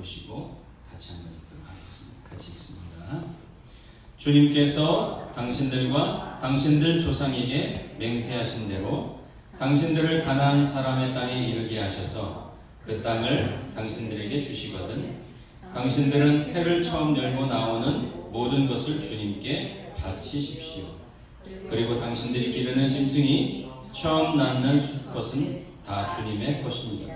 보시고 같이 한번 읽도록 하겠습니다. 같이 읽습니다. 주님께서 당신들과 당신들 조상에게 맹세하신 대로 당신들을 가나안 사람의 땅에 이르게 하셔서 그 땅을 당신들에게 주시거든 당신들은 태를 처음 열고 나오는 모든 것을 주님께 바치십시오. 그리고 당신들이 기르는 짐승이 처음 낳는 것은 다 주님의 것입니다.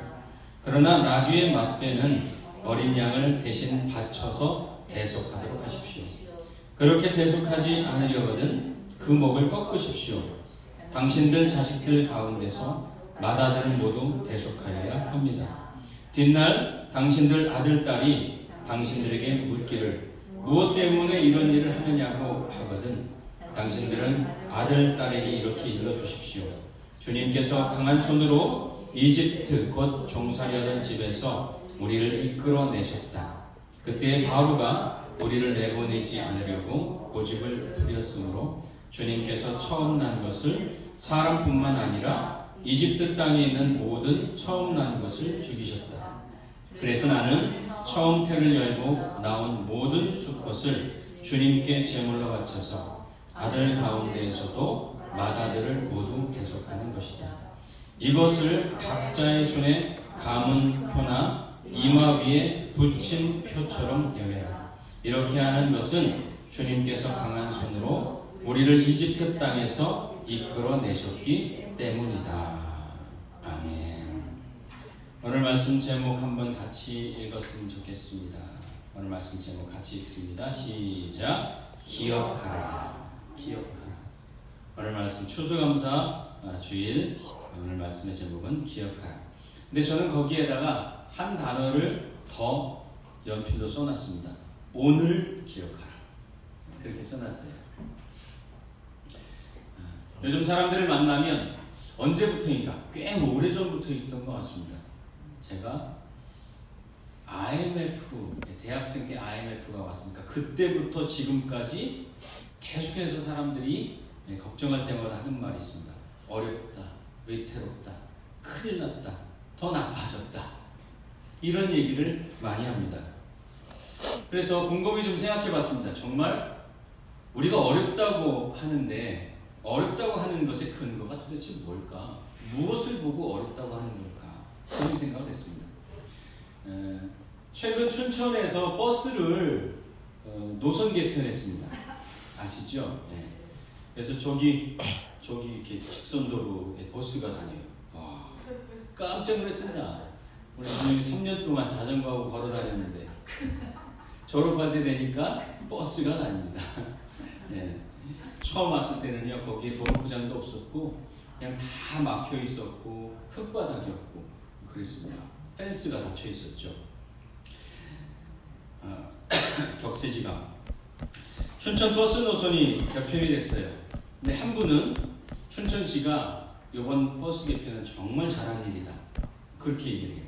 그러나 나귀의 맛배는 어린 양을 대신 바쳐서 대속하도록 하십시오. 그렇게 대속하지 않으려거든 그 목을 꺾으십시오. 당신들 자식들 가운데서 맏아들은 모두 대속하여야 합니다. 뒷날 당신들 아들, 딸이 당신들에게 묻기를 무엇 때문에 이런 일을 하느냐고 하거든 당신들은 아들, 딸에게 이렇게 일러주십시오. 주님께서 강한 손으로 이집트 곧 종살이하던 집에서 우리를 이끌어내셨다. 그때 바로가 우리를 내보내지 않으려고 고집을 부렸으므로 주님께서 처음 난 것을 사람뿐만 아니라 이집트 땅에 있는 모든 처음 난 것을 죽이셨다. 그래서 나는 처음 태를 열고 나온 모든 수컷을 주님께 제물로 바쳐서 아들 가운데에서도 맏아들을 모두 대속하는 것이다. 이것을 각자의 손에 감은 표나 이마 위에 붙인 표처럼 여겨라. 이렇게 하는 것은 주님께서 강한 손으로 우리를 이집트 땅에서 이끌어내셨기 때문이다. 아멘. 오늘 말씀 제목 한번 같이 읽었으면 좋겠습니다. 오늘 말씀 제목 같이 읽습니다. 시작. 기억하라. 기억하라. 오늘 말씀 추수감사 주일 오늘 말씀의 제목은 기억하라. 근데 저는 거기에다가 한 단어를 더 연필로 써놨습니다. 오늘 기억하라. 그렇게 써놨어요. 요즘 사람들을 만나면 언제부터인가 꽤 오래전부터 있던 것 같습니다. 제가 IMF, 대학생 때 IMF가 왔으니까 그때부터 지금까지 계속해서 사람들이 걱정할 때마다 하는 말이 있습니다. 어렵다, 위태롭다, 큰일 났다, 더 나빠졌다. 이런 얘기를 많이 합니다. 그래서 곰곰이 좀 생각해 봤습니다. 정말 우리가 어렵다고 하는데 어렵다고 하는 것의 근거가 도대체 뭘까? 무엇을 보고 어렵다고 하는 걸까? 그런 생각을 했습니다. 최근 춘천에서 버스를 노선 개편했습니다. 아시죠? 네. 그래서 저기 이렇게 직선도로에 버스가 다녀요. 와, 깜짝 놀랐습니다. 우리 부모님이 3년 동안 자전거하고 걸어 다녔는데 졸업할 때 되니까 버스가 다닙니다. 네. 처음 왔을 때는요, 거기에 도로 포장도 없었고 그냥 다 막혀 있었고 흙바닥이었고 그랬습니다. 펜스가 닫혀 있었죠. 격세지감. 춘천 버스 노선이 개편이 됐어요. 근데 한 분은 춘천시가 이번 버스 개편은 정말 잘한 일이다. 그렇게 얘기를 해요.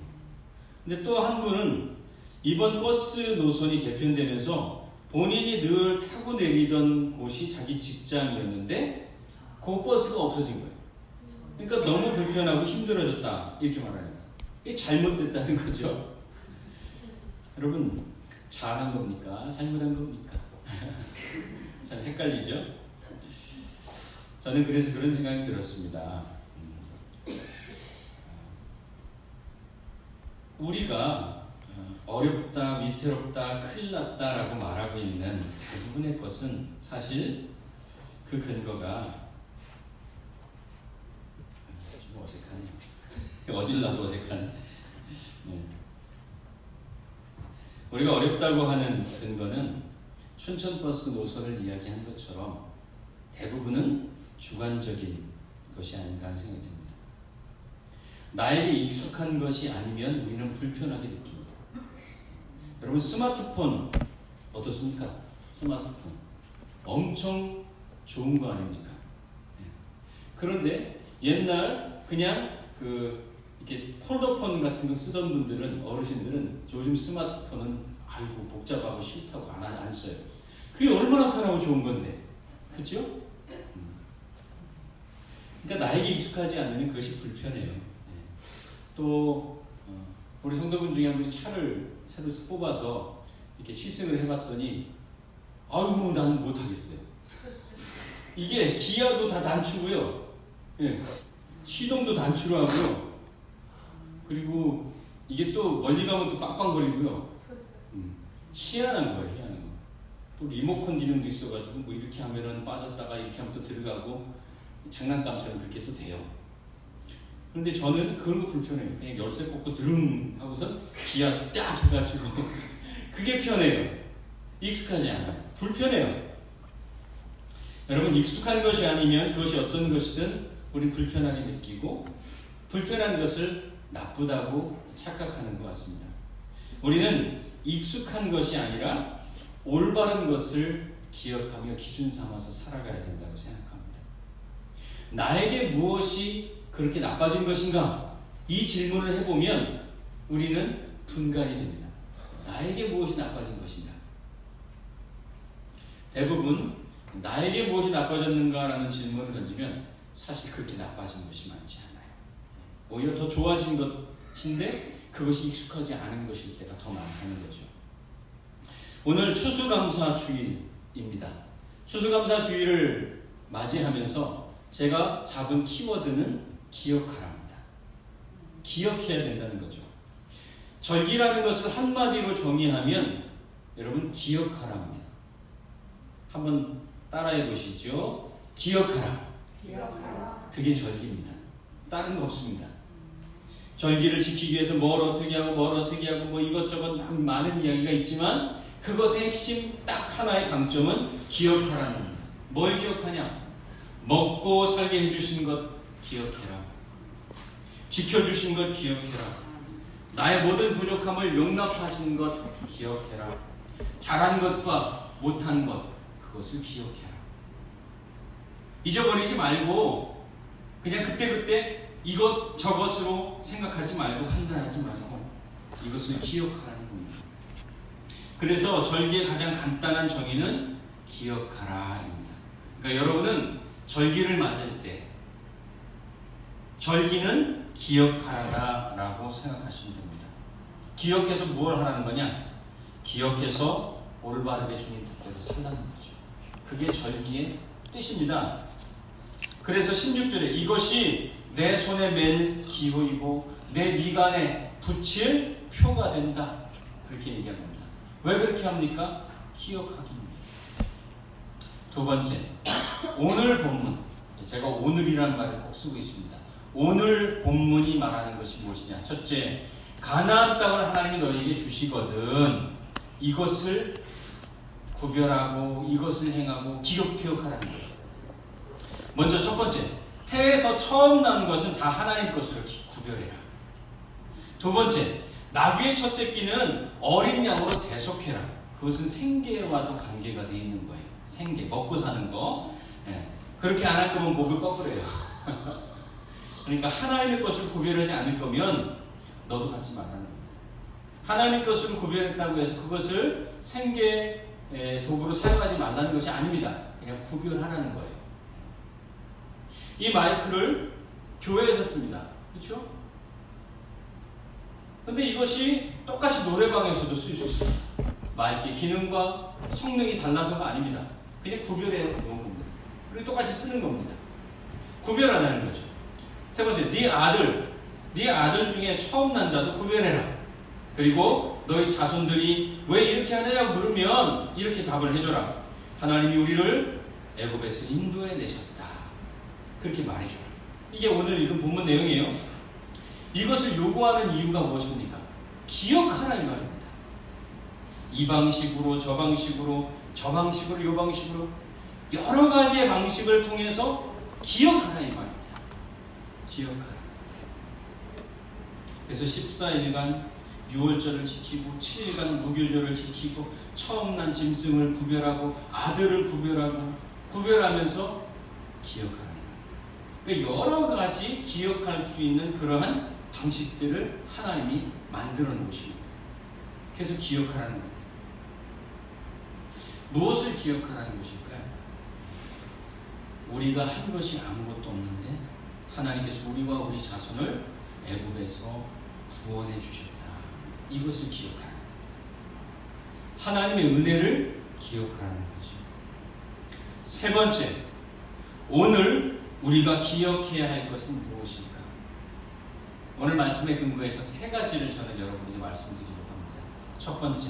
근데 또 한 분은 이번 버스 노선이 개편되면서 본인이 늘 타고 내리던 곳이 자기 직장이었는데 그 버스가 없어진 거예요. 그러니까 너무 불편하고 힘들어졌다. 이렇게 말합니다. 이게 잘못됐다는 거죠. 여러분, 잘한 겁니까? 잘못한 겁니까? 참 헷갈리죠? 저는 그래서 그런 생각이 들었습니다. 우리가 어렵다, 위태롭다, 큰일 났다 라고 말하고 있는 대부분의 것은 사실 그 근거가 좀 어색하네요. 어딜 놔도 어색하네. 우리가 어렵다고 하는 근거는 춘천버스 노선을 이야기한 것처럼 대부분은 주관적인 것이 아닌가 하는 생각이 듭니다. 나에게 익숙한 것이 아니면 우리는 불편하게 느낍니다. 여러분, 스마트폰 어떻습니까? 스마트폰 엄청 좋은 거 아닙니까? 그런데 옛날 그냥 이렇게 폴더폰 같은 거 쓰던 분들은, 어르신들은 요즘 스마트폰은 아이고 복잡하고 싫다고 안 써요. 그게 얼마나 편하고 좋은 건데, 그렇죠? 그러니까 나에게 익숙하지 않으면 그것이 불편해요. 또 우리 성도분 중에 한 분이 차를 새로 뽑아서 이렇게 시승을 해봤더니 아이고 난 못하겠어요. 이게 기아도 다 단추고요. 예. 시동도 단추로 하고요. 그리고 이게 또 멀리 가면 또 빵빵거리고요. 희한한 거예요, 희한한 거. 또 리모컨 기능도 있어가지고 뭐 이렇게 하면은 빠졌다가 이렇게 하면 또 들어가고 장난감처럼 그렇게 또 돼요. 그런데 저는 그런 거 불편해요. 그냥 열쇠 꽂고 드릉 하고서 기아 딱 해가지고 그게 편해요. 익숙하지 않아요. 불편해요. 여러분 익숙한 것이 아니면 그것이 어떤 것이든 우리 불편하게 느끼고 불편한 것을 나쁘다고 착각하는 것 같습니다. 우리는 익숙한 것이 아니라 올바른 것을 기억하며 기준 삼아서 살아가야 된다고 생각합니다. 나에게 무엇이 그렇게 나빠진 것인가? 이 질문을 해보면 우리는 분간이 됩니다. 나에게 무엇이 나빠진 것인가? 대부분 나에게 무엇이 나빠졌는가라는 질문을 던지면 사실 그렇게 나빠진 것이 많지 않아요. 오히려 더 좋아진 것인데 그것이 익숙하지 않은 것일 때가 더 많다는 거죠. 오늘 추수감사주일입니다. 추수감사주일을 맞이하면서 제가 잡은 키워드는 기억하랍니다. 기억해야 된다는 거죠. 절기라는 것을 한마디로 정의하면 여러분 기억하랍니다. 한번 따라해 보시죠. 기억하라. 그게 절기입니다. 다른 거 없습니다. 절기를 지키기 위해서 뭘 어떻게 하고 뭐 이것저것 많은 이야기가 있지만 그것의 핵심 딱 하나의 방점은 기억하라는 겁니다. 뭘 기억하냐? 먹고 살게 해주신 것 기억해라. 지켜주신 것 기억해라. 나의 모든 부족함을 용납하신 것 기억해라. 잘한 것과 못한 것 그것을 기억해라. 잊어버리지 말고 그냥 그때그때 이것 저것으로 생각하지 말고 판단하지 말고 이것을 기억하라는 겁니다. 그래서 절기의 가장 간단한 정의는 기억하라입니다. 그러니까 여러분은 절기를 맞을 때 절기는 기억하라라고 생각하시면 됩니다. 기억해서 무엇을 하라는 거냐? 기억해서 올바르게 주님 뜻대로 살라는 거죠. 그게 절기의 뜻입니다. 그래서 16절에 이것이 내 손에 맬 기호이고 내 미간에 붙일 표가 된다. 그렇게 얘기한 겁니다. 왜 그렇게 합니까? 기억하기 위해서. 두 번째, 오늘 본문. 제가 오늘이라는 말을 꼭 쓰고 있습니다. 오늘 본문이 말하는 것이 무엇이냐? 첫째, 가나안 땅을 하나님이 너희에게 주시거든 이것을 구별하고 이것을 행하고 기억하라는 거예요. 먼저 첫 번째, 태에서 처음 난 것은 다 하나님 것으로 구별해라. 두 번째, 나귀의 첫 새끼는 어린 양으로 대속해라. 그것은 생계와도 관계가 되어 있는 거예요. 생계, 먹고 사는 거. 그렇게 안 할 거면 목을 꺾으래요. 그러니까 하나님의 것을 구별하지 않을 거면 너도 갖지 말라는 겁니다. 하나님의 것을 구별했다고 해서 그것을 생계 도구로 사용하지 말라는 것이 아닙니다. 그냥 구별하라는 거예요. 이 마이크를 교회에서 씁니다. 그렇죠? 근데 이것이 똑같이 노래방에서도 쓸 수 있어요. 마이크의 기능과 성능이 달라서가 아닙니다. 그냥 구별해 놓은 겁니다. 그리고 똑같이 쓰는 겁니다. 구별하라는 거죠. 세 번째, 네 아들 중에 처음 난 자도 구별해라. 그리고 너희 자손들이 왜 이렇게 하느냐고 물으면 이렇게 답을 해줘라. 하나님이 우리를 애굽에서 인도해 내셨다. 그렇게 말해줘라. 이게 오늘 읽은 본문 내용이에요. 이것을 요구하는 이유가 무엇입니까? 기억하라 이 말입니다. 이 방식으로 저 방식으로 저 방식으로 요 방식으로 여러 가지의 방식을 통해서 기억하라 이 말입니다. 기억하라. 그래서 14일간 유월절을 지키고 7일간 무교절을 지키고 처음 난 짐승을 구별하고 아들을 구별하면서 기억하라. 그러니까 여러 가지 기억할 수 있는 그러한 방식들을 하나님이 만들어 놓으십니다. 그래서 기억하라는 겁니다. 무엇을 기억하라는 것일까요? 우리가 한 것이 아무것도 없는데 하나님께서 우리와 우리 자손을 애굽에서 구원해 주셨다. 이것을 기억하는 거예요. 하나님의 은혜를 기억하는 거죠. 세 번째, 오늘 우리가 기억해야 할 것은 무엇일까? 오늘 말씀에 근거해서 세 가지를 저는 여러분에게 말씀드리려고 합니다. 첫 번째,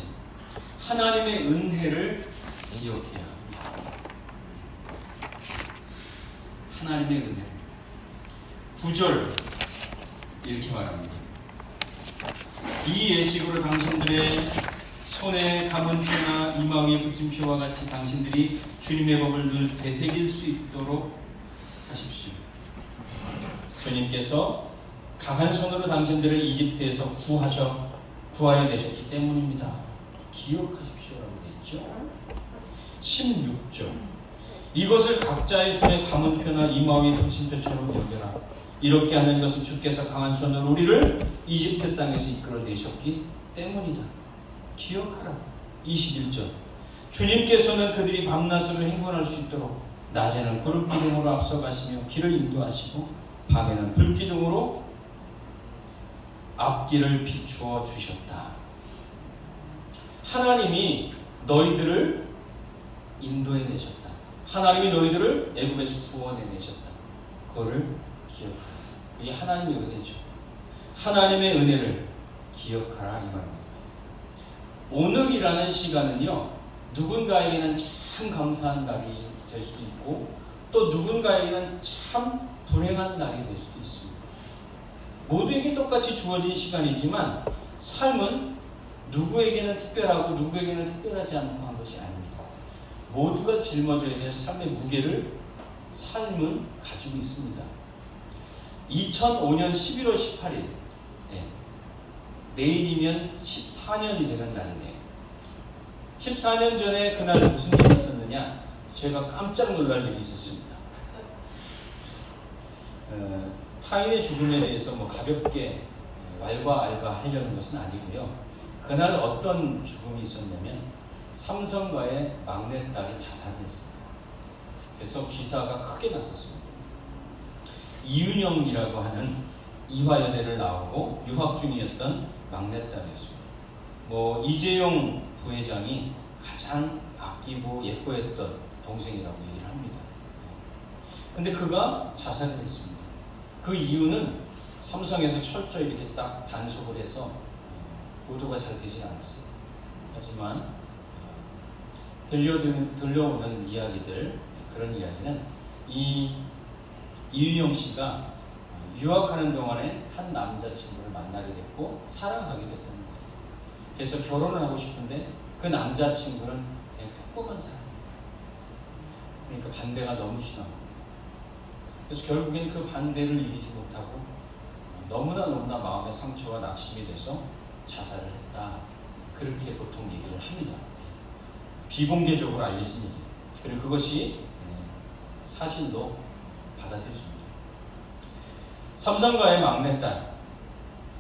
하나님의 은혜를 기억해야 합니다. 하나님의 은혜. 9절 이렇게 말합니다. 이 예식으로 당신들의 손에 감은 표나 이마에 붙인 표와 같이 당신들이 주님의 법을 늘 되새길 수 있도록 하십시오. 주님께서 강한 손으로 당신들을 이집트에서 구하여 내셨기 때문입니다. 기억하십시오라고 되어 있죠. 16절, 이것을 각자의 손에 감은 표나 이마에 붙인 표처럼 여겨라. 이렇게 하는 것은 주께서 강한 손으로 우리를 이집트 땅에서 이끌어내셨기 때문이다. 기억하라. 21절, 주님께서는 그들이 밤낮으로 행군할 수 있도록 낮에는 구름 기둥으로 앞서가시며 길을 인도하시고 밤에는 불 기둥으로 앞길을 비추어 주셨다. 하나님이 너희들을 인도해 내셨다. 하나님이 너희들을 애굽에서 구원해 내셨다. 그거를 기억하라. 이게 하나님의 은혜죠. 하나님의 은혜를 기억하라 이 말입니다. 오늘이라는 시간은요, 누군가에게는 참 감사한 날이 될 수도 있고 또 누군가에게는 참 불행한 날이 될 수도 있습니다. 모두에게 똑같이 주어진 시간이지만 삶은 누구에게는 특별하고 누구에게는 특별하지 않고 한 것이 아닙니다. 모두가 짊어져야 될 삶의 무게를 삶은 가지고 있습니다. 2005년 11월 18일, 내일이면 14년이 되는 날이네요. 14년 전에 그날 무슨 일이 있었느냐? 제가 깜짝 놀랄 일이 있었습니다. 타인의 죽음에 대해서 가볍게 왈가알가하려는 것은 아니고요. 그날 어떤 죽음이 있었냐면 삼성가의 막내딸이 자살했습니다. 그래서 기사가 크게 났었습니다. 이윤영이라고 하는 이화여대를 나오고 유학 중이었던 막내딸이었습니다. 이재용 부회장이 가장 아끼고 예뻐했던 동생이라고 얘기를 합니다. 근데 그가 자살을 했습니다. 그 이유는 삼성에서 철저히 이렇게 딱 단속을 해서 보도가 잘 되지 않았어요. 하지만 들려오는 이야기들, 그런 이야기는 이 이윤영 씨가 유학하는 동안에 한 남자친구를 만나게 됐고 사랑하게 됐다는 거예요. 그래서 결혼을 하고 싶은데 그 남자친구는 그냥 평범한 사람이에요. 그러니까 반대가 너무 심한 겁니다. 그래서 결국엔 그 반대를 이기지 못하고 너무나 마음의 상처와 낙심이 돼서 자살을 했다. 그렇게 보통 얘기를 합니다. 비공개적으로 알려진 얘기예요. 그리고 그것이 사실로 받아들여집니다. 삼성가의 막내딸,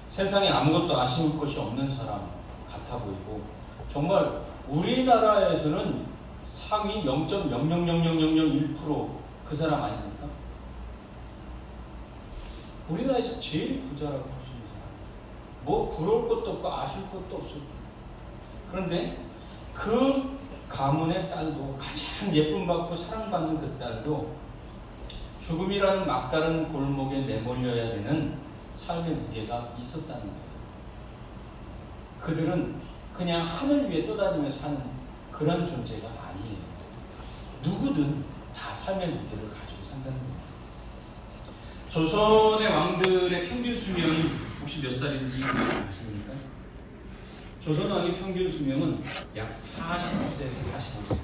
세상에 아무것도 아쉬울 것이 없는 사람 같아 보이고 정말 우리나라에서는 상위 0.0000001% 그 사람 아닙니까? 우리나라에서 제일 부자라고 할 수 있는 사람. 부러울 것도 없고 아쉬울 것도 없어요. 그런데 그 가문의 딸도, 가장 예쁨 받고 사랑받는 그 딸도 죽음이라는 막다른 골목에 내몰려야 되는 삶의 무게가 있었다는 거예요. 그들은 그냥 하늘 위에 떠다니며 사는 그런 존재가 아니에요. 누구든 다 삶의 무게를 가지고 산다는 겁니다. 조선의 왕들의 평균 수명이 혹시 몇 살인지 아십니까? 조선 왕의 평균 수명은 약 45세에서 45세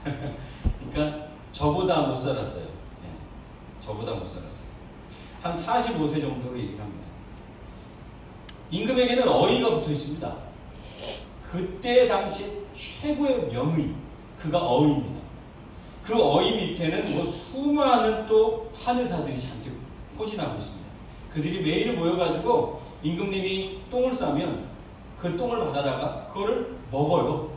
사이입니다. 그러니까 저보다 못 살았어요. 저보다 못 살았어요. 한 45세 정도로 얘기를 합니다. 임금에게는 어의가 붙어 있습니다. 그때 당시 최고의 명의, 그가 어의입니다. 그 어의 밑에는 수많은 또 한의사들이 잔뜩 포진하고 있습니다. 그들이 매일 모여가지고 임금님이 똥을 싸면 그 똥을 받아다가 그거를 먹어요.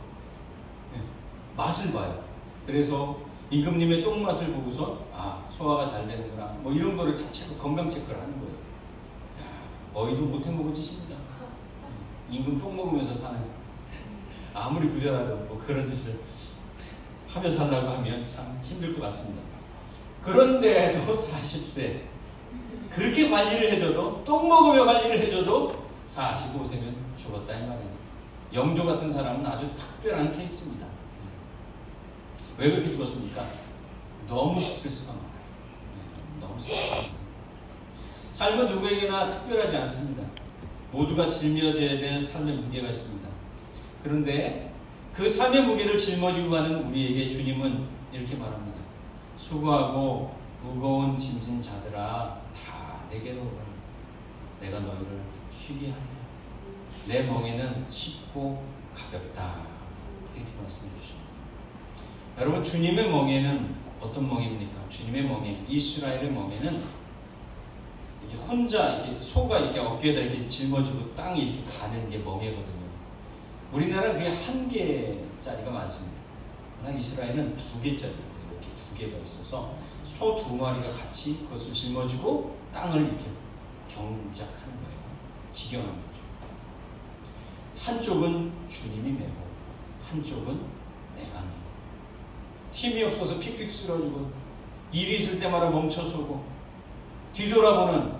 맛을 봐요. 그래서 임금님의 똥 맛을 보고서 소화가 잘 되는구나 이런 거를 다 건강 체크를 하는 거예요. 어이도 못해 먹은 짓입니다. 임금 똥 먹으면서 사는, 아무리 부자라도 뭐 그런 짓을 하며 산다고 하면 참 힘들 것 같습니다. 그런데도 40세 그렇게 관리를 해줘도, 똥 먹으며 관리를 해줘도 45세면 죽었다 이 말이에요. 영조 같은 사람은 아주 특별한 케이스입니다. 왜 그렇게 죽었습니까? 너무 스트레스가 많아요. 너무 스트레스가 많아요. 삶은 누구에게나 특별하지 않습니다. 모두가 짊어져야 될 삶의 무게가 있습니다. 그런데 그 삶의 무게를 짊어지고 가는 우리에게 주님은 이렇게 말합니다. 수고하고 무거운 짐진 자들아 다 내게로 오라. 내가 너희를 쉬게 하리라. 내 멍에는 쉽고 가볍다. 이렇게 말씀해 주십니다. 여러분, 주님의 멍에는 어떤 멍입니까? 주님의 멍에, 이스라엘의 멍에는 이게 혼자 이렇게 소가 이렇게 어깨에다 이렇게 짊어지고 땅에 이렇게 가는 게 멍에거든요. 우리나라는 그게 1개짜리가 많습니다. 그러나 이스라엘은 2개짜리입니다. 이렇게 2개가 있어서 소 2마리가 같이 그것을 짊어지고 땅을 이렇게 경작하는 거예요. 직영하는 거죠. 한쪽은 주님이 메고 한쪽은 내가 메고, 힘이 없어서 픽픽 쓰러지고 일이 있을 때마다 멈춰서고 뒤돌아보는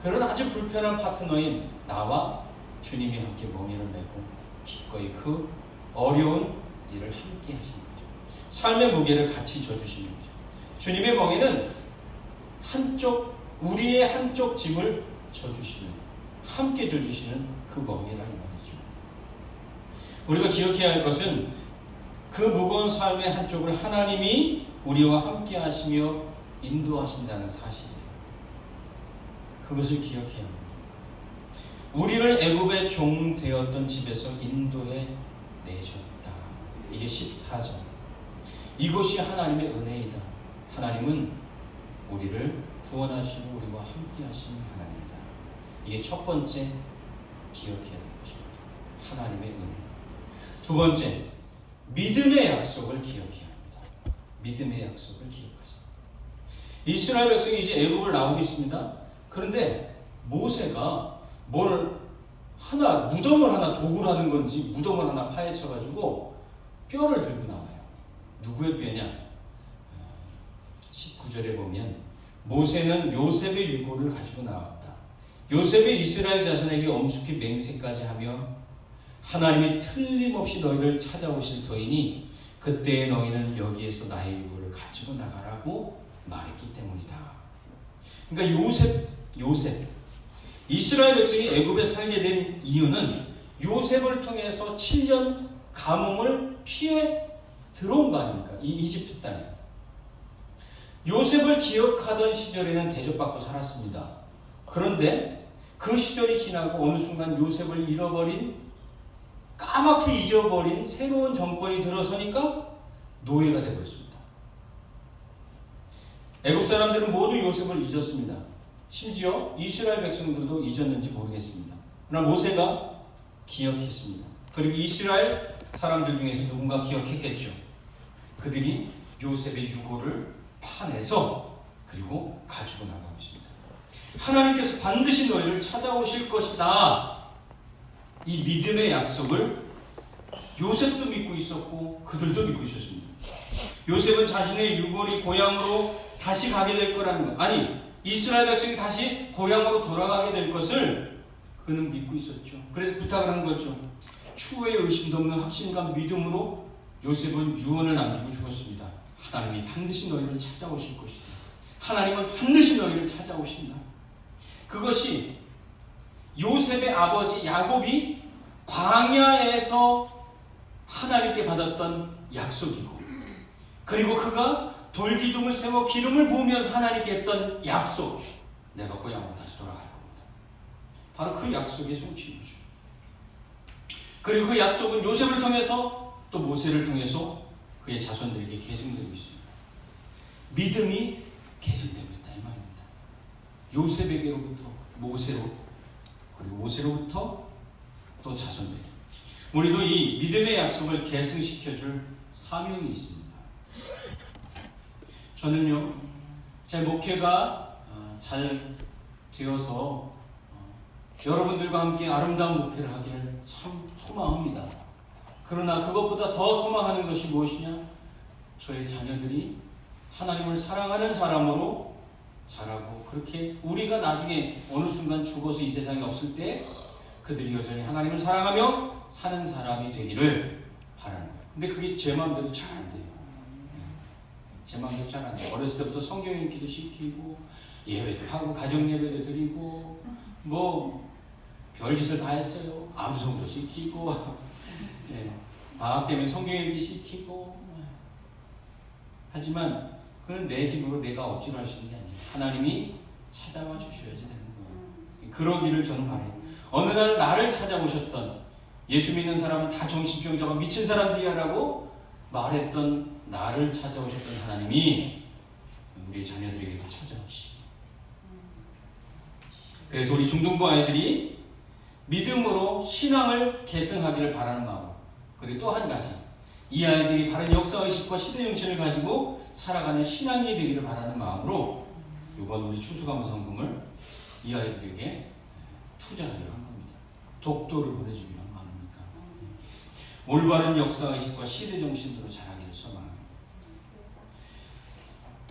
그런 아주 불편한 파트너인 나와 주님이 함께 멍에를 메고 기꺼이 그 어려운 일을 함께 하시는 거죠. 삶의 무게를 같이 져주시는 거죠. 주님의 멍에는 우리의 한쪽 짐을 져주시는, 함께 져주시는 그 멍이라 이 말이죠. 우리가 기억해야 할 것은 그 무거운 삶의 한쪽을 하나님이 우리와 함께 하시며 인도하신다는 사실이에요. 그것을 기억해야 합니다. 우리를 애굽의 종 되었던 집에서 인도해 내셨다. 이게 14절. 이것이 하나님의 은혜이다. 하나님은 우리를 구원하시고 우리와 함께 하시는 하나님이다. 이게 첫 번째 기억해야 될 것입니다. 하나님의 은혜. 두 번째, 믿음의 약속을 기억해야 합니다. 믿음의 약속을 기억하세요. 이스라엘 백성이 이제 애굽을 나오겠습니다. 그런데 모세가 무덤을 하나 도구를 하는 건지 무덤을 하나 파헤쳐가지고 뼈를 들고 나와요. 누구의 뼈냐? 19절에 보면 모세는 요셉의 유고를 가지고 나왔다. 요셉이 이스라엘 자손에게 엄숙히 맹세까지 하며 하나님이 틀림없이 너희를 찾아오실 터이니 그때에 너희는 여기에서 나의 유고를 가지고 나가라고 말했기 때문이다. 그러니까 요셉 이스라엘 백성이 애굽에 살게 된 이유는 요셉을 통해서 7년 가뭄을 피해 들어온 거 아닙니까? 이 이집트 땅에. 요셉을 기억하던 시절에는 대접받고 살았습니다. 그런데 그 시절이 지나고 어느 순간 요셉을 까맣게 잊어버린 새로운 정권이 들어서니까 노예가 되어버렸습니다. 애굽 사람들은 모두 요셉을 잊었습니다. 심지어 이스라엘 백성들도 잊었는지 모르겠습니다. 그러나 모세가 기억했습니다. 그리고 이스라엘 사람들 중에서 누군가 기억했겠죠. 그들이 요셉의 유고를 파내서 그리고 가지고 나가고 있습니다. 하나님께서 반드시 너희를 찾아오실 것이다. 이 믿음의 약속을 요셉도 믿고 있었고 그들도 믿고 있었습니다. 요셉은 자신의 유골이 고향으로 다시 가게 될 거라는 것, 아니 이스라엘 백성이 다시 고향으로 돌아가게 될 것을 그는 믿고 있었죠. 그래서 부탁을 한 거죠. 추후에 의심도 없는 확신과 믿음으로 요셉은 유언을 남기고 죽었습니다. 하나님이 반드시 너희를 찾아오실 것이다. 하나님은 반드시 너희를 찾아오신다. 그것이 요셉의 아버지 야곱이 광야에서 하나님께 받았던 약속이고, 그리고 그가 돌기둥을 세워 기름을 부으면서 하나님께 했던 약속, 내가 고향으로 다시 돌아갈 겁니다. 바로 그 약속의 성취이죠. 그리고 그 약속은 요셉을 통해서 또 모세를 통해서 그의 자손들에게 계승되고 있습니다. 믿음이 계승되고 있다 이 말입니다. 요셉에게로부터 모세로, 그리고 모세로부터 또 자손들에게. 우리도 이 믿음의 약속을 계승시켜줄 사명이 있습니다. 저는요, 제 목회가 잘 되어서 여러분들과 함께 아름다운 목회를 하기를 참 소망합니다. 그러나 그것보다 더 소망하는 것이 무엇이냐? 저의 자녀들이 하나님을 사랑하는 사람으로 자라고, 그렇게 우리가 나중에 어느 순간 죽어서 이 세상에 없을 때 그들이 여전히 하나님을 사랑하며 사는 사람이 되기를 바라는 거예요. 근데 그게 제 마음대로 잘 안 돼요. 제 마음대로 잘 안 돼요. 어렸을 때부터 성경 읽기도 시키고 예배도 하고 가정 예배도 드리고 뭐 별짓을 다 했어요. 암송도 시키고 방학 때문에 성경 읽기 시키고. 하지만 그건 내 힘으로 내가 억지로 할 수 있는 게 아니에요. 하나님이 찾아와 주셔야지 되는 거예요. 그러기를 저는 바래요. 어느 날 나를 찾아오셨던, 예수 믿는 사람은 다 정신병자가 미친 사람들이야라고 말했던 나를 찾아오셨던 하나님이 우리 자녀들에게도 찾아오시고, 그래서 우리 중등부 아이들이 믿음으로 신앙을 계승하기를 바라는 마음으로, 그리고 또 한 가지, 이 아이들이 바른 역사의식과 시대정신을 가지고 살아가는 신앙이 되기를 바라는 마음으로 이번 우리 추수감사헌금을 이 아이들에게 투자하기로 한 겁니다. 독도를 보내주기로 한 거 아닙니까? 올바른 역사의식과 시대정신으로 자라기를 소망합니다.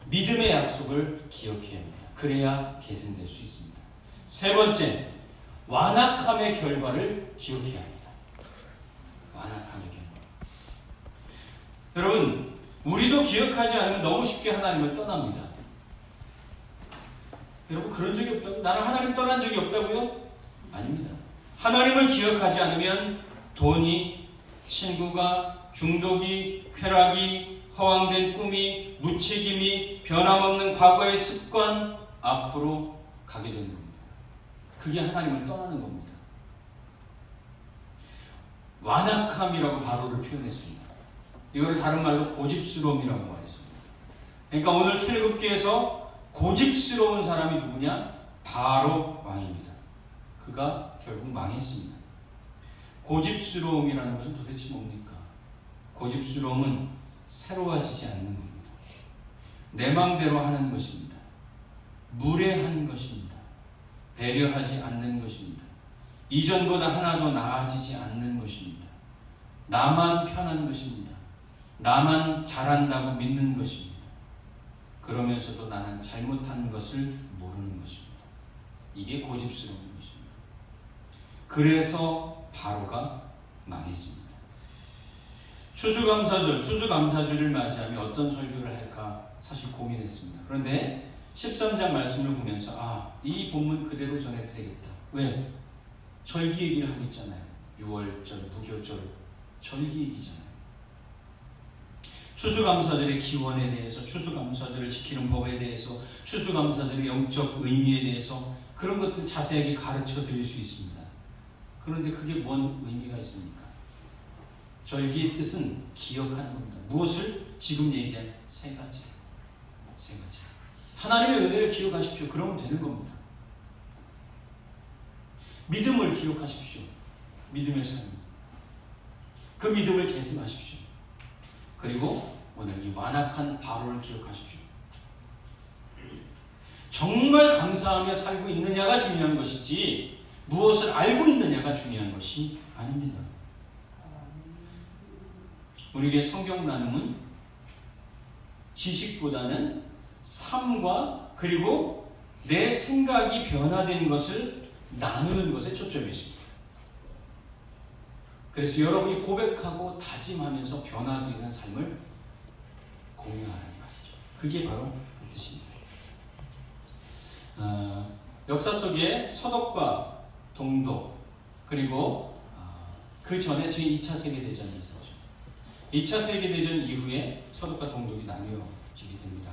믿음의 약속을 기억해야 합니다. 그래야 계승될 수 있습니다. 세 번째, 완악함의 결과를 기억해야 합니다. 완악함의 결과. 여러분, 우리도 기억하지 않으면 너무 쉽게 하나님을 떠납니다. 여러분, 그런 적이 없다고요? 나는 하나님 떠난 적이 없다고요? 아닙니다. 하나님을 기억하지 않으면 돈이, 친구가, 중독이, 쾌락이, 허황된 꿈이, 무책임이, 변함없는 과거의 습관 앞으로 가게 되는 겁니다. 그게 하나님을 떠나는 겁니다. 완악함이라고 바로를 표현했습니다. 이걸 다른 말로 고집스러움이라고 말했습니다. 그러니까 오늘 출애굽기에서 고집스러운 사람이 누구냐? 바로 왕입니다. 그가 결국 망했습니다. 고집스러움이라는 것은 도대체 뭡니까? 고집스러움은 새로워지지 않는 겁니다. 내 마음대로 하는 것입니다. 무례한 것입니다. 배려하지 않는 것입니다. 이전보다 하나도 나아지지 않는 것입니다. 나만 편한 것입니다. 나만 잘한다고 믿는 것입니다. 그러면서도 나는 잘못한 것을 모르는 것입니다. 이게 고집스러운 것입니다. 그래서 바로가 망했습니다. 추수감사주를 맞이하며 어떤 설교를 할까 사실 고민했습니다. 그런데 13장 말씀을 보면서 이 본문 그대로 전해도 되겠다. 왜? 절기 얘기를 하고 있잖아요. 6월절, 무교절, 절기 얘기잖아요. 추수감사절의 기원에 대해서, 추수감사절을 지키는 법에 대해서, 추수감사절의 영적 의미에 대해서 그런 것들 자세하게 가르쳐 드릴 수 있습니다. 그런데 그게 뭔 의미가 있습니까? 절기의 뜻은 기억하는 겁니다. 무엇을? 지금 얘기한 세 가지. 하나님의 은혜를 기억하십시오. 그러면 되는 겁니다. 믿음을 기억하십시오. 믿음의 삶. 그 믿음을 계승하십시오. 그리고 오늘 이 완악한 바로를 기억하십시오. 정말 감사하며 살고 있느냐가 중요한 것이지 무엇을 알고 있느냐가 중요한 것이 아닙니다. 우리에게 성경 나눔은 지식보다는 삶과 그리고 내 생각이 변화된 것을 나누는 것에 초점이 있습니다. 그래서 여러분이 고백하고 다짐하면서 변화되는 삶을 공유하는 것이죠. 그게 바로 그 뜻입니다. 역사 속에 서독과 동독, 그리고 그 전에 제2차 세계대전이 있었죠. 2차 세계대전 이후에 서독과 동독이 나뉘어지게 됩니다.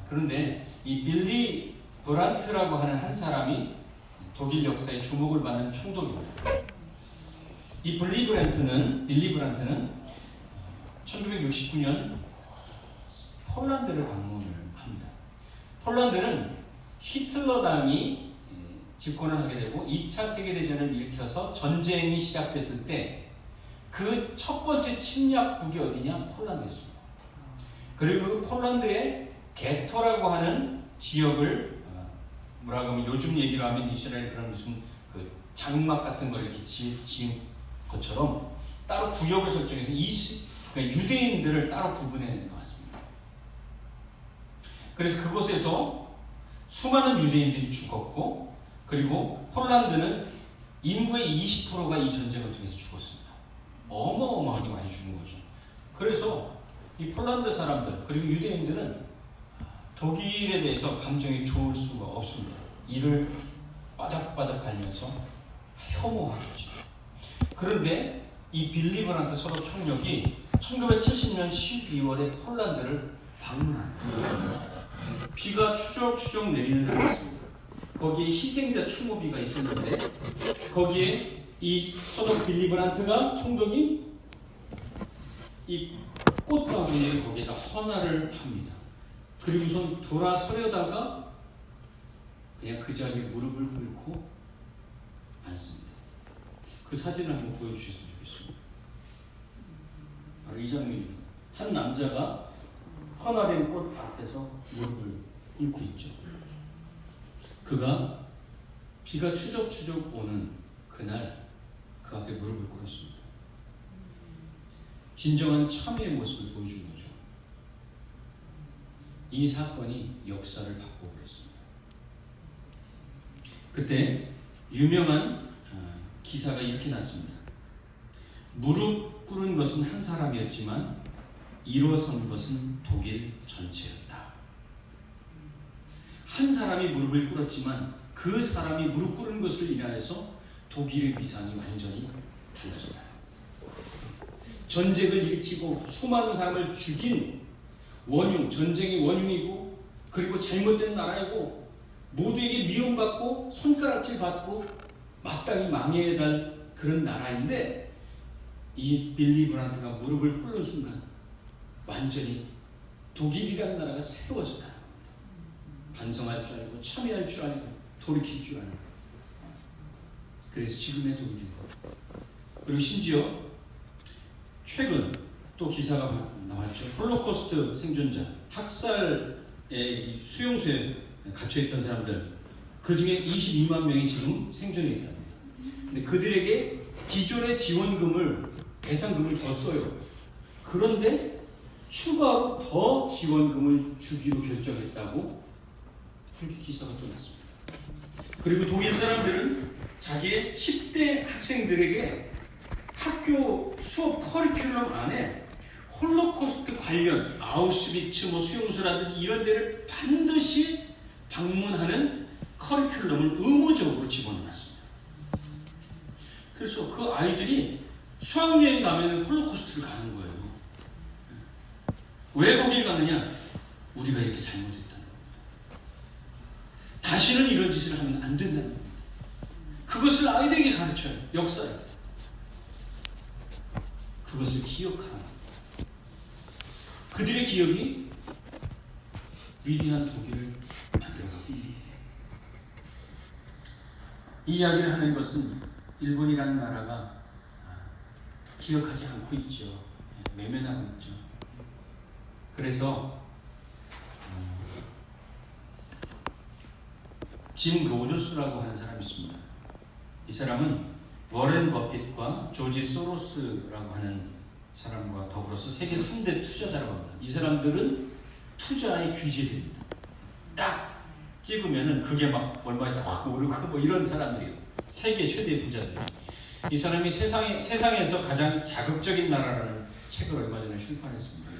그런데 이 빌리 브란트라고 하는 한 사람이 독일 역사에 주목을 받는 총독입니다. 이 빌리 브란트는 1969년 폴란드를 방문을 합니다. 폴란드는 히틀러당이 집권을 하게 되고 2차 세계대전을 일으켜서 전쟁이 시작됐을 때 그 첫 번째 침략국이 어디냐? 폴란드였습니다. 그리고 그 폴란드의 게토라고 하는 지역을 뭐라고 하면 요즘 얘기로 하면 이스라엘 그런 무슨 그 장막 같은 걸 이렇게 지은 것처럼 따로 구역을 설정해서 그러니까 유대인들을 따로 구분해 놓았습니다. 그래서 그곳에서 수많은 유대인들이 죽었고, 그리고 폴란드는 인구의 20%가 이 전쟁을 통해서 죽었습니다. 어마어마하게 많이 죽은 거죠. 그래서 이 폴란드 사람들 그리고 유대인들은 독일에 대해서 감정이 좋을 수가 없습니다. 이를 바닥바닥 갈면서 혐오하겠죠. 그런데 이 빌리 브란트 서독 총력이 1970년 12월에 폴란드를 방문합니다. 비가 추적추적 내리는 날이었습니다. 거기에 희생자 추모비가 있었는데 거기에 이 서독 빌리 브란트가 총독이 이 꽃바구니를 거기에다 헌화를 합니다. 그리고선 돌아서려다가 그냥 그 자리에 무릎을 꿇고 앉습니다. 그 사진을 한번 보여주셨으면 좋겠습니다. 바로 이 장면입니다. 한 남자가 헌화된 꽃 앞에서 무릎을 꿇고 있죠. 그가 비가 추적추적 오는 그날 그 앞에 무릎을 꿇었습니다. 진정한 참회의 모습을 보여준 거죠. 이 사건이 역사를 바꿔버렸습니다. 그때 유명한 기사가 이렇게 났습니다. 무릎 꿇은 것은 한 사람이었지만 일어선 것은 독일 전체였다. 한 사람이 무릎을 꿇었지만 그 사람이 무릎 꿇은 것을 인하여서 독일의 위상이 완전히 달라졌다. 전쟁을 일으키고 수많은 사람을 죽인 원흉, 전쟁의 원흉이고, 그리고 잘못된 나라이고, 모두에게 미움받고 손가락질 받고 마땅히 망해야 할 그런 나라인데, 이 빌리 브란트가 무릎을 꿇는 순간 완전히 독일이라는 나라가 새로워졌다는 겁니다. 반성할 줄 알고 참여할 줄 알고 돌이킬 줄 아는, 그래서 지금의 독일인 겁니다. 그리고 심지어 최근 또 기사가 나왔죠. 홀로코스트 생존자, 학살의 수용소에 갇혀있던 사람들, 그 중에 22만 명이 지금 생존해 있답니다. 근데 그들에게 기존의 지원금을, 배상금을 줬어요. 그런데 추가로 더 지원금을 주기로 결정했다고 그렇게 기사가 또 났습니다. 그리고 독일 사람들은 자기의 10대 학생들에게 학교 수업 커리큘럼 안에 홀로코스트 관련 아우슈비츠 수용소라든지 이런 데를 반드시 방문하는 커리큘럼을 의무적으로 집어넣었습니다. 그래서 그 아이들이 수학여행 가면 홀로코스트를 가는 거예요. 왜 거길 가느냐? 우리가 이렇게 잘못했다는 겁니다. 다시는 이런 짓을 하면 안 된다는 겁니다. 그것을 아이들에게 가르쳐요. 역사를. 그것을 기억하는 겁니다. 그들의 기억이 위대한 독일을 만들어가고 있습니다. 이 이야기를 하는 것은 일본이라는 나라가 기억하지 않고 있죠. 외면하고 있죠. 그래서 짐 로저스라고 하는 사람이 있습니다. 이 사람은 워렌 버핏과 조지 소로스라고 하는 사람과 더불어서 세계 3대 투자자라고 합니다. 이 사람들은 투자에 규제됩니다. 딱 찍으면은 그게 막 얼마에 딱 오르고 뭐 이런 사람들이에요. 세계 최대 부자들. 이 사람이 세상에서 가장 자극적인 나라라는 책을 얼마 전에 출판했습니다.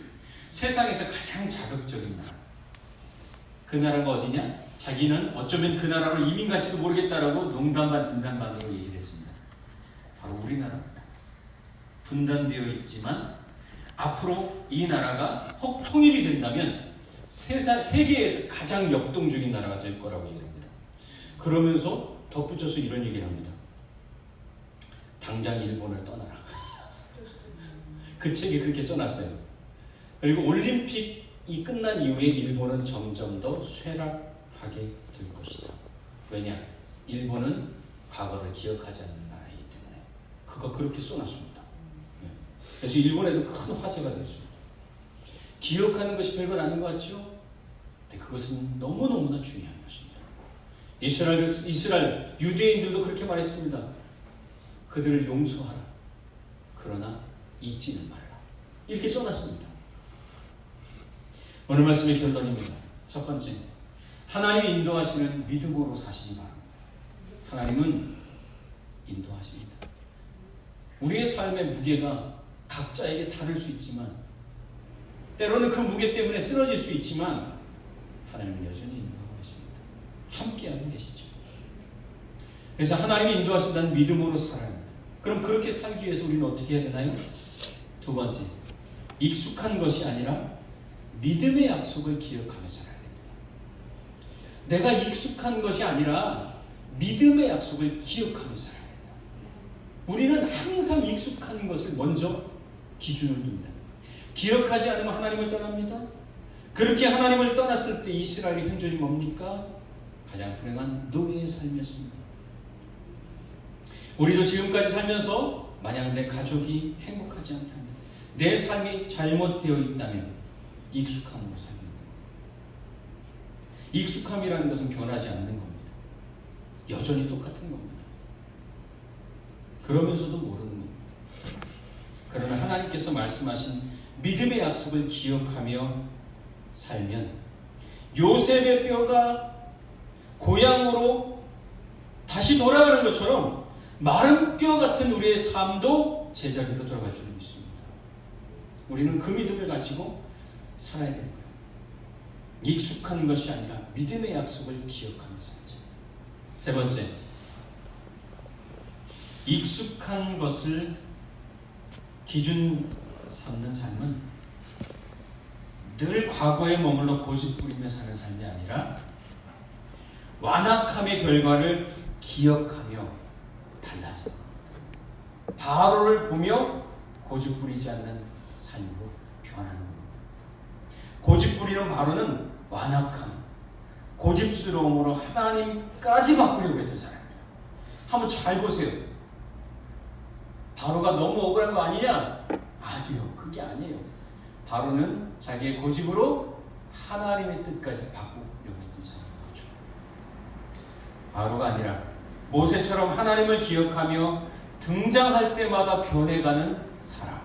세상에서 가장 자극적인 나라. 그 나라가 어디냐? 자기는 어쩌면 그 나라로 이민 갈지도 모르겠다라고 농담반 진담반으로 얘기를 했습니다. 바로 우리나라입니다. 분단되어 있지만 앞으로 이 나라가 혹 통일이 된다면 세계에서 가장 역동적인 나라가 될 거라고 얘기합니다. 그러면서 덧붙여서 이런 얘기를 합니다. 당장 일본을 떠나라. 그 책에 그렇게 써놨어요. 그리고 올림픽이 끝난 이후에 일본은 점점 더 쇠락하게 될 것이다. 왜냐? 일본은 과거를 기억하지 않는 나라이기 때문에. 그거 그렇게 써놨습니다. 그래서 일본에도 큰 화제가 되었습니다. 기억하는 것이 별건 아닌 것 같죠? 근데 그것은 너무너무나 중요한 것입니다. 이스라엘 유대인들도 그렇게 말했습니다. 그들을 용서하라. 그러나 잊지는 말라. 이렇게 써놨습니다. 오늘 말씀의 결론입니다. 첫 번째, 하나님이 인도하시는 믿음으로 사시기 바랍니다. 하나님은 인도하십니다. 우리의 삶의 무게가 각자에게 다를 수 있지만, 때로는 그 무게 때문에 쓰러질 수 있지만, 하나님은 여전히 인도하고 계십니다. 함께하고 계시죠. 그래서 하나님이 인도하신다는 믿음으로 살아야 합니다. 그럼 그렇게 살기 위해서 우리는 어떻게 해야 되나요? 두 번째, 익숙한 것이 아니라 믿음의 약속을 기억하며 살아야 됩니다. 내가 익숙한 것이 아니라 믿음의 약속을 기억하며 살아야 된다. 우리는 항상 익숙한 것을 먼저 기준으로 둡니다. 기억하지 않으면 하나님을 떠납니다. 그렇게 하나님을 떠났을 때 이스라엘의 현존이 뭡니까? 가장 불행한 노예의 삶이었습니다. 우리도 지금까지 살면서 만약 내 가족이 행복하지 않다면, 내 삶이 잘못되어 있다면 익숙함으로 살고 있는 겁니다. 익숙함이라는 것은 변하지 않는 겁니다. 여전히 똑같은 겁니다. 그러면서도 모르는 겁니다. 그러나 하나님께서 말씀하신 믿음의 약속을 기억하며 살면 요셉의 뼈가 고향으로 다시 돌아가는 것처럼 마른 뼈 같은 우리의 삶도 제자리로 돌아갈 줄 믿습니다. 우리는 그 믿음을 가지고 살아야 되는 거예요. 익숙한 것이 아니라 믿음의 약속을 기억하며 살자. 세 번째, 익숙한 것을 기준 삼는 삶은 늘 과거에 머물러 고집부리며 사는 삶이 아니라 완악함의 결과를 기억하며 달라져 바로를 보며 고집부리지 않는 삶으로 변하는 겁니다. 고집부리는 바로는 완악함, 고집스러움으로 하나님까지 바꾸려고 했던 사람입니다. 한번 잘 보세요. 바로가 너무 억울한 거 아니냐? 아니요, 그게 아니에요. 바로는 자기의 고집으로 하나님의 뜻까지 바꾸려고 했던 사람인 거죠. 바로가 아니라 모세처럼 하나님을 기억하며 등장할 때마다 변해가는 사람.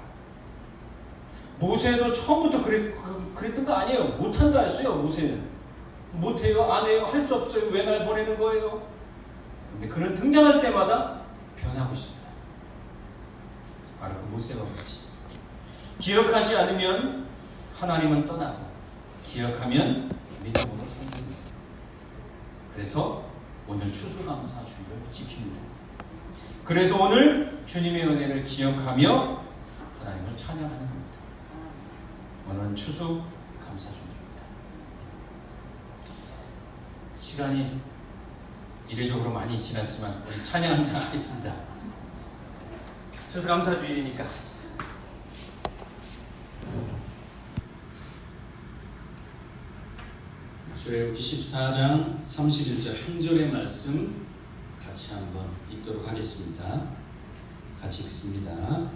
모세도 처음부터 그랬던 거 아니에요. 못한다 했어요. 모세는 못해요, 안 해요, 할 수 없어요. 왜 날 보내는 거예요? 근데 그는 등장할 때마다 변하고 있습니다. 바로 그 모세와 같이 기억하지 않으면 하나님은 떠나고, 기억하면 믿음으로 살립니다. 그래서 오늘 추수감사주의를 지킵니다. 그래서 오늘 주님의 은혜를 기억하며 하나님을 찬양하는 겁니다. 오늘은 추수감사주의입니다. 시간이 이례적으로 많이 지났지만 우리 찬양 한장 하겠습니다. 추수감사주의니까. 출애굽기 14장 31절 한 절의 말씀 같이 한번 읽도록 하겠습니다. 같이 읽습니다.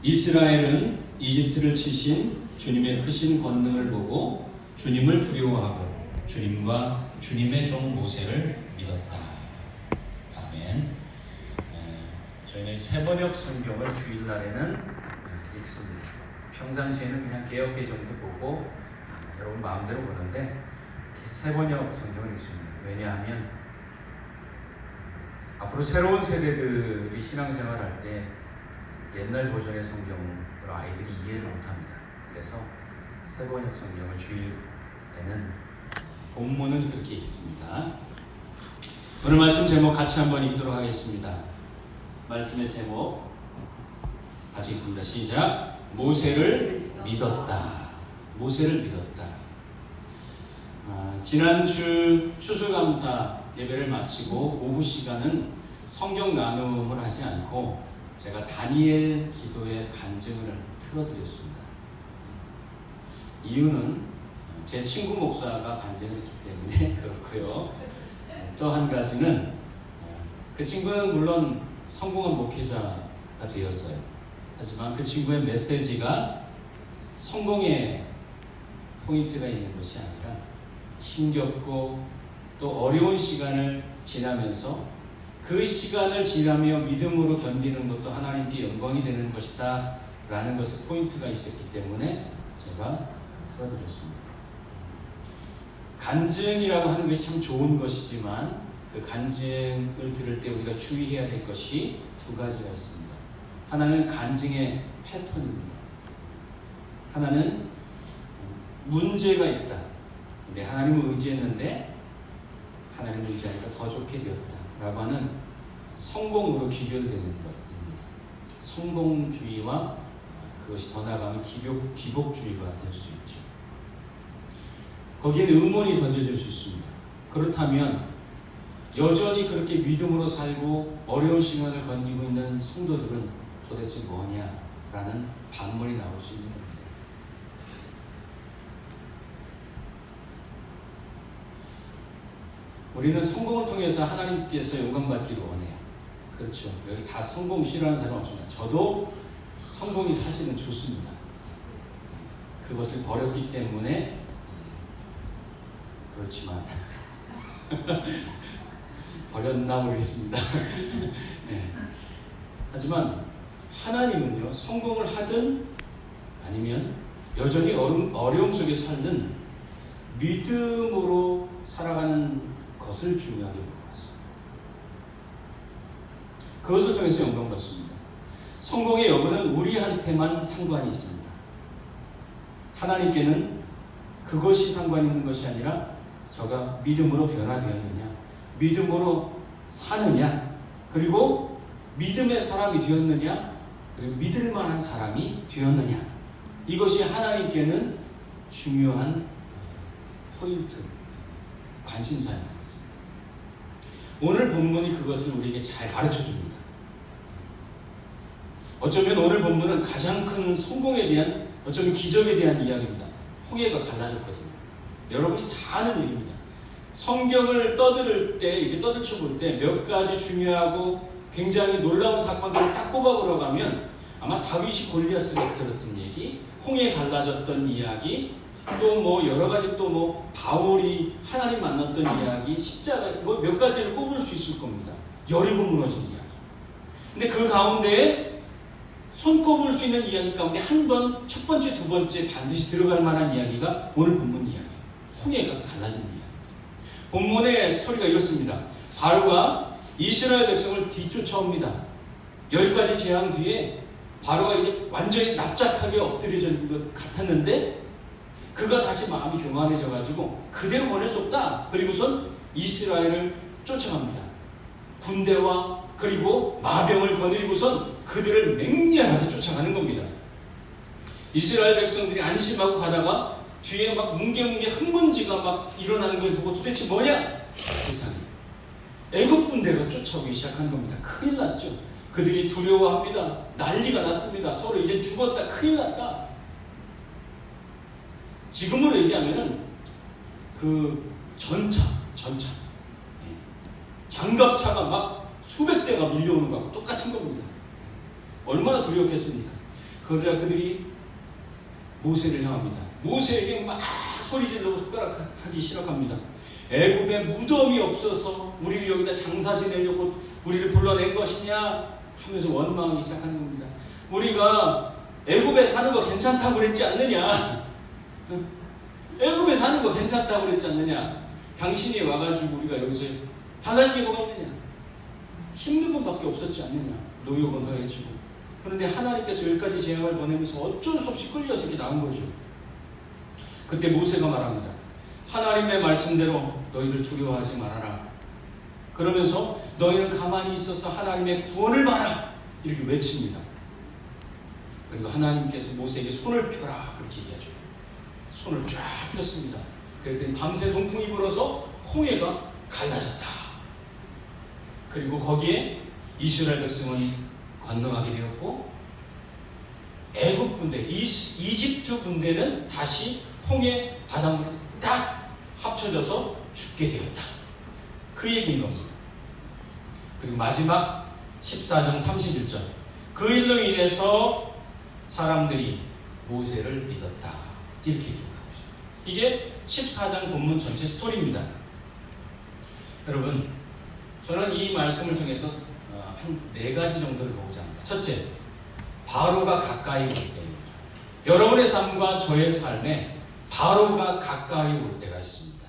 이스라엘은 이집트를 치신 주님의 크신 권능을 보고 주님을 두려워하고 주님과 주님의 종 모세를 믿었다. 아멘. 저희는 세번역 성경을 주일날에는 읽습니다. 평상시에는 그냥 개역개 정도 보고 여러분 마음대로 보는데 세번역 성경을 읽습니다. 왜냐하면 앞으로 새로운 세대들이 신앙생활 할 때 옛날 버전의 성경을 아이들이 이해를 못합니다. 그래서 세번역 성경을 주일에는 본문은 그렇게 읽습니다. 오늘 말씀 제목 같이 한번 읽도록 하겠습니다. 말씀의 제목 같이 읽습니다. 시작. 모세를 믿었다. 모세를 믿었다. 지난주 추수감사 예배를 마치고 오후 시간은 성경 나눔을 하지 않고 제가 다니엘 기도의 간증을 틀어드렸습니다. 이유는 제 친구 목사가 간증을 했기 때문에 그렇고요. 또 한 가지는 그 친구는 물론 성공한 목회자가 되었어요. 하지만 그 친구의 메시지가 성공의 포인트가 있는 것이 아니라 힘겹고 또 어려운 시간을 지나면서 그 시간을 지나며 믿음으로 견디는 것도 하나님께 영광이 되는 것이다 라는 것을 포인트가 있었기 때문에 제가 틀어드렸습니다. 간증이라고 하는 것이 참 좋은 것이지만 그 간증을 들을 때 우리가 주의해야 될 것이 두 가지가 있습니다. 하나는 간증의 패턴입니다. 하나는 문제가 있다. 근데 하나님을 의지했는데 하나님을 의지하니까 더 좋게 되었다 라고 하는 성공으로 귀결되는 것입니다. 성공주의와 그것이 더 나아가면 기복주의가 될 수 있죠. 거기에는 의문이 던져질 수 있습니다. 그렇다면 여전히 그렇게 믿음으로 살고 어려운 시간을 견디고 있는 성도들은 도대체 뭐냐라는 반문이 나올 수 있는 겁니다. 우리는 성공을 통해서 하나님께서 영광받기를 원해요. 그렇죠. 여기 다 성공 싫어하는 사람 없습니다. 저도 성공이 사실은 좋습니다. 그것을 버렸기 때문에 그렇지만 버렸나 모르겠습니다. 네. 하지만 하나님은요, 성공을 하든 아니면 여전히 어려움 속에 살든 믿음으로 살아가는 것을 중요하게 보고 있습니다. 그것을 통해서 영광받습니다. 성공의 여부는 우리한테만 상관이 있습니다. 하나님께는 그것이 상관이 있는 것이 아니라 저가 믿음으로 변화되었느냐, 믿음으로 사느냐, 그리고 믿음의 사람이 되었느냐, 그리고 믿을 만한 사람이 되었느냐, 이것이 하나님께는 중요한 포인트, 관심사인 것 같습니다. 오늘 본문이 그것을 우리에게 잘 가르쳐 줍니다. 어쩌면 오늘 본문은 가장 큰 성공에 대한, 어쩌면 기적에 대한 이야기입니다. 홍해가 갈라졌거든요. 여러분이 다 아는 일입니다. 성경을 떠들 때, 이렇게 떠들쳐 볼 때 몇 가지 중요하고 굉장히 놀라운 사건들을 딱 꼽아 보러가면 아마 다윗이 골리앗을 들었던 얘기, 홍해 갈라졌던 이야기, 또 뭐 여러 가지, 또 뭐 바울이 하나님 만났던 이야기, 십자가, 뭐 몇 가지를 꼽을 수 있을 겁니다. 여리고 무너진 이야기. 근데 그 가운데에 손꼽을 수 있는 이야기 가운데 한 번, 첫 번째, 두 번째 반드시 들어갈 만한 이야기가 오늘 본문 이야기예요. 홍해가 갈라진 이야기. 본문의 스토리가 이렇습니다. 바로가 이스라엘 백성을 뒤쫓아옵니다. 10가지 재앙 뒤에 바로가 이제 완전히 납작하게 엎드려진 것 같았는데 그가 다시 마음이 교만해져 가지고 그대로 보낼 수 없다. 그리고선 이스라엘을 쫓아갑니다. 군대와 그리고 마병을 거느리고선 그들을 맹렬하게 쫓아가는 겁니다. 이스라엘 백성들이 안심하고 가다가 뒤에 막 뭉게뭉게 흙먼지가 막 일어나는 것을 보고 도대체 뭐냐? 세상에. 애국 군대가 쫓아오기 시작한 겁니다. 큰일 났죠. 그들이 두려워합니다. 난리가 났습니다. 서로 이제 죽었다. 큰일 났다. 지금으로 얘기하면은 그 전차. 장갑차가 막 수백 대가 밀려오는 거하고 똑같은 겁니다. 얼마나 두려웠겠습니까? 그들이 모세를 향합니다. 모세에게 막 소리질러고 손가락하기 시작합니다. 애굽에 무덤이 없어서 우리를 여기다 장사 지내려고 우리를 불러낸 것이냐 하면서 원망하기 시작하는 겁니다. 우리가 애굽에 사는 거 괜찮다고 그랬지 않느냐? 애굽에 사는 거 괜찮다고 그랬지 않느냐? 당신이 와가지고 우리가 여기서 달라진 게 뭐가 있느냐? 힘든 분밖에 없었지 않느냐? 노역은 더해지고. 그런데 하나님께서 10가지 재앙을 보내면서 어쩔 수 없이 끌려서 이렇게 나온 거죠. 그때 모세가 말합니다. 하나님의 말씀대로 너희들 두려워하지 말아라. 그러면서 너희는 가만히 있어서 하나님의 구원을 봐라. 이렇게 외칩니다. 그리고 하나님께서 모세에게 손을 펴라. 그렇게 얘기하죠. 손을 쫙 폈습니다. 그랬더니 밤새 동풍이 불어서 홍해가 갈라졌다. 그리고 거기에 이스라엘 백성은 건너가게 되었고 애국 군대, 이집트 군대는 다시 홍해 바닷물에 딱 합쳐져서 죽게 되었다. 그 얘기인 겁니다. 그리고 마지막 14장 31절 그 일로 인해서 사람들이 모세를 믿었다. 이렇게 기록하고 있습니다. 이게 14장 본문 전체 스토리입니다. 여러분, 저는 이 말씀을 통해서 한 4가지 정도를 보고자 합니다. 첫째, 바로가 가까이 올 때입니다. 여러분의 삶과 저의 삶에 바로가 가까이 올 때가 있습니다.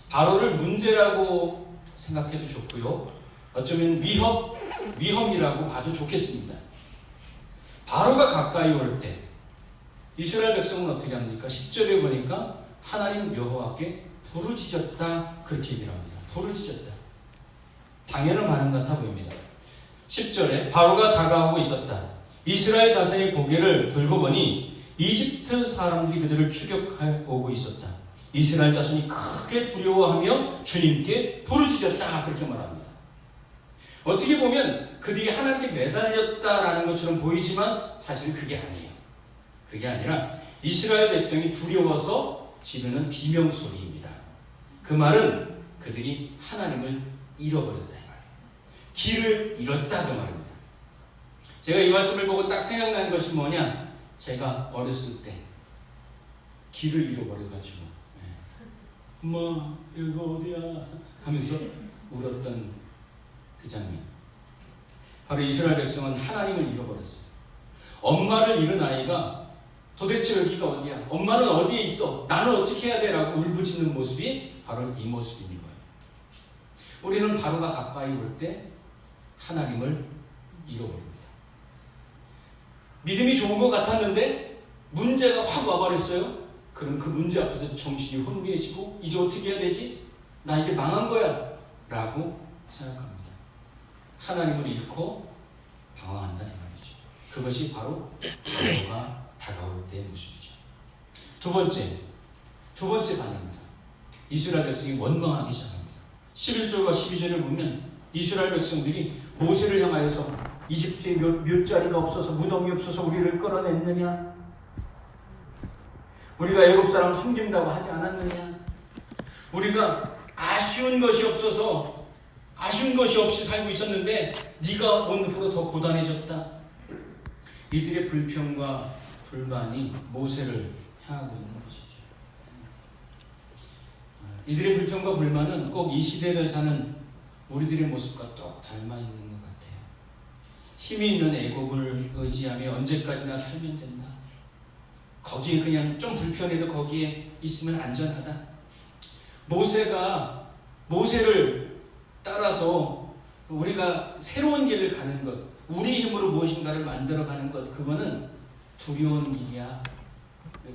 바로를 문제라고 생각해도 좋고요. 어쩌면 위험이라고 봐도 좋겠습니다. 바로가 가까이 올 때 이스라엘 백성은 어떻게 합니까? 10절에 보니까 하나님 여호와께 부르짖었다 그렇게 얘기를 합니다. 부르짖었다. 당연한 반응 같아 보입니다. 10절에 바로가 다가오고 있었다. 이스라엘 자손이 고개를 들고 보니 이집트 사람들이 그들을 추격해 오고 있었다. 이스라엘 자손이 크게 두려워하며 주님께 부르짖었다 그렇게 말합니다. 어떻게 보면 그들이 하나님께 매달렸다라는 것처럼 보이지만 사실은 그게 아니에요. 그게 아니라 이스라엘 백성이 두려워서 지르는 비명소리입니다. 그 말은 그들이 하나님을 잃어버렸다 이 말이에요. 길을 잃었다 그 말입니다. 제가 이 말씀을 보고 딱 생각나는 것이 뭐냐? 제가 어렸을 때 길을 잃어버려가지고 엄마 여기 어디야? 하면서 울었던 그 장면. 바로 이스라엘 백성은 하나님을 잃어버렸어요. 엄마를 잃은 아이가 도대체 여기가 어디야? 엄마는 어디에 있어? 나는 어떻게 해야 돼? 라고 울부짖는 모습이 바로 이 모습인 거예요. 우리는 바로가 가까이 올 때 하나님을 잃어버립니다. 믿음이 좋은 것 같았는데 문제가 확 와버렸어요. 그럼 그 문제 앞에서 정신이 혼미해지고 이제 어떻게 해야 되지? 나 이제 망한 거야 라고 생각합니다. 하나님을 잃고 방황한다 이 말이죠. 그것이 바로 바로가 다가올 때의 모습이죠. 두 번째 반응입니다. 이스라엘 백성이 원망하기 시작합니다. 11절과 12절을 보면 이스라엘 백성들이 모세를 향하여서 이집트에 몇 자리가 없어서 무덤이 없어서 우리를 끌어냈느냐? 우리가 애굽 사람 섬긴다고 하지 않았느냐? 우리가 아쉬운 것이 없이 살고 있었는데 네가 온 후로 더 고단해졌다. 이들의 불평과 불만이 모세를 향하고 있는 것이죠. 이들의 불평과 불만은 꼭 이 시대를 사는 우리들의 모습과 똑 닮아 있는 것 같아요. 힘이 있는 애국을 의지하며 언제까지나 살면 된다. 거기에 그냥 좀 불편해도 거기에 있으면 안전하다. 모세를 따라서 우리가 새로운 길을 가는 것, 우리 힘으로 무엇인가를 만들어가는 것, 그거는 두려운 길이야.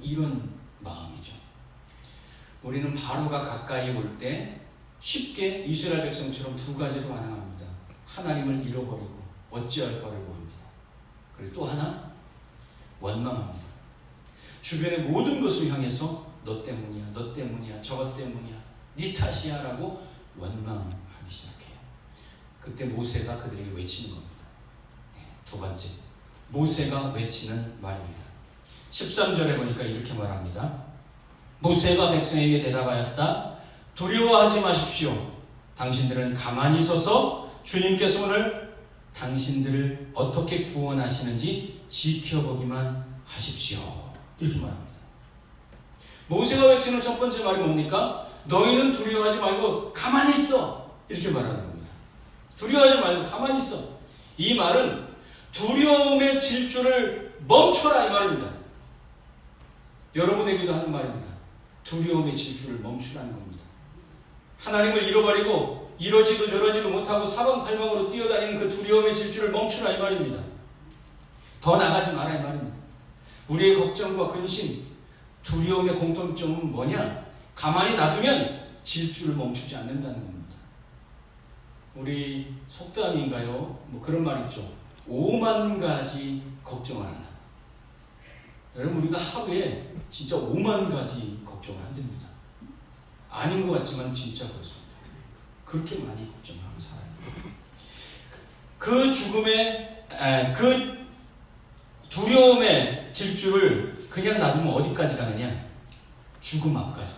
이런 마음이죠. 우리는 바로가 가까이 올 때 쉽게 이스라엘 백성처럼 두 가지로 반응합니다. 하나님을 잃어버리고 어찌할 바를 모릅니다. 그리고 또 하나 원망합니다. 주변의 모든 것을 향해서 너 때문이야, 저것 때문이야, 네 탓이야 라고 원망하기 시작해요. 그때 모세가 그들에게 외치는 겁니다. 두 번째, 모세가 외치는 말입니다. 13절에 보니까 이렇게 말합니다. 모세가 백성에게 대답하였다. 두려워하지 마십시오. 당신들은 가만히 서서 주님께서 오늘 당신들을 어떻게 구원하시는지 지켜보기만 하십시오. 이렇게 말합니다. 모세가 외치는 첫 번째 말이 뭡니까? 너희는 두려워하지 말고 가만히 있어. 이렇게 말하는 겁니다. 두려워하지 말고 가만히 있어. 이 말은 두려움의 질주를 멈춰라 이 말입니다. 여러분에게도 하는 말입니다. 두려움의 질주를 멈추라는 겁니다. 하나님을 잃어버리고 이러지도 저러지도 못하고 사방팔방으로 뛰어다니는 그 두려움의 질주를 멈추라 이 말입니다. 더 나가지 마라 이 말입니다. 우리의 걱정과 근심, 두려움의 공통점은 뭐냐? 가만히 놔두면 질주를 멈추지 않는다는 겁니다. 우리 속담인가요? 뭐 그런 말 있죠. 5만 가지 걱정을 한다. 여러분 우리가 하루에 진짜 5만 가지 걱정을 한답니다. 아닌 것 같지만 진짜 그렇습니다. 그렇게 많이 걱정을 하고 살아요. 그 죽음의 그 두려움의 질주를 그냥 놔두면 어디까지 가느냐? 죽음 앞까지.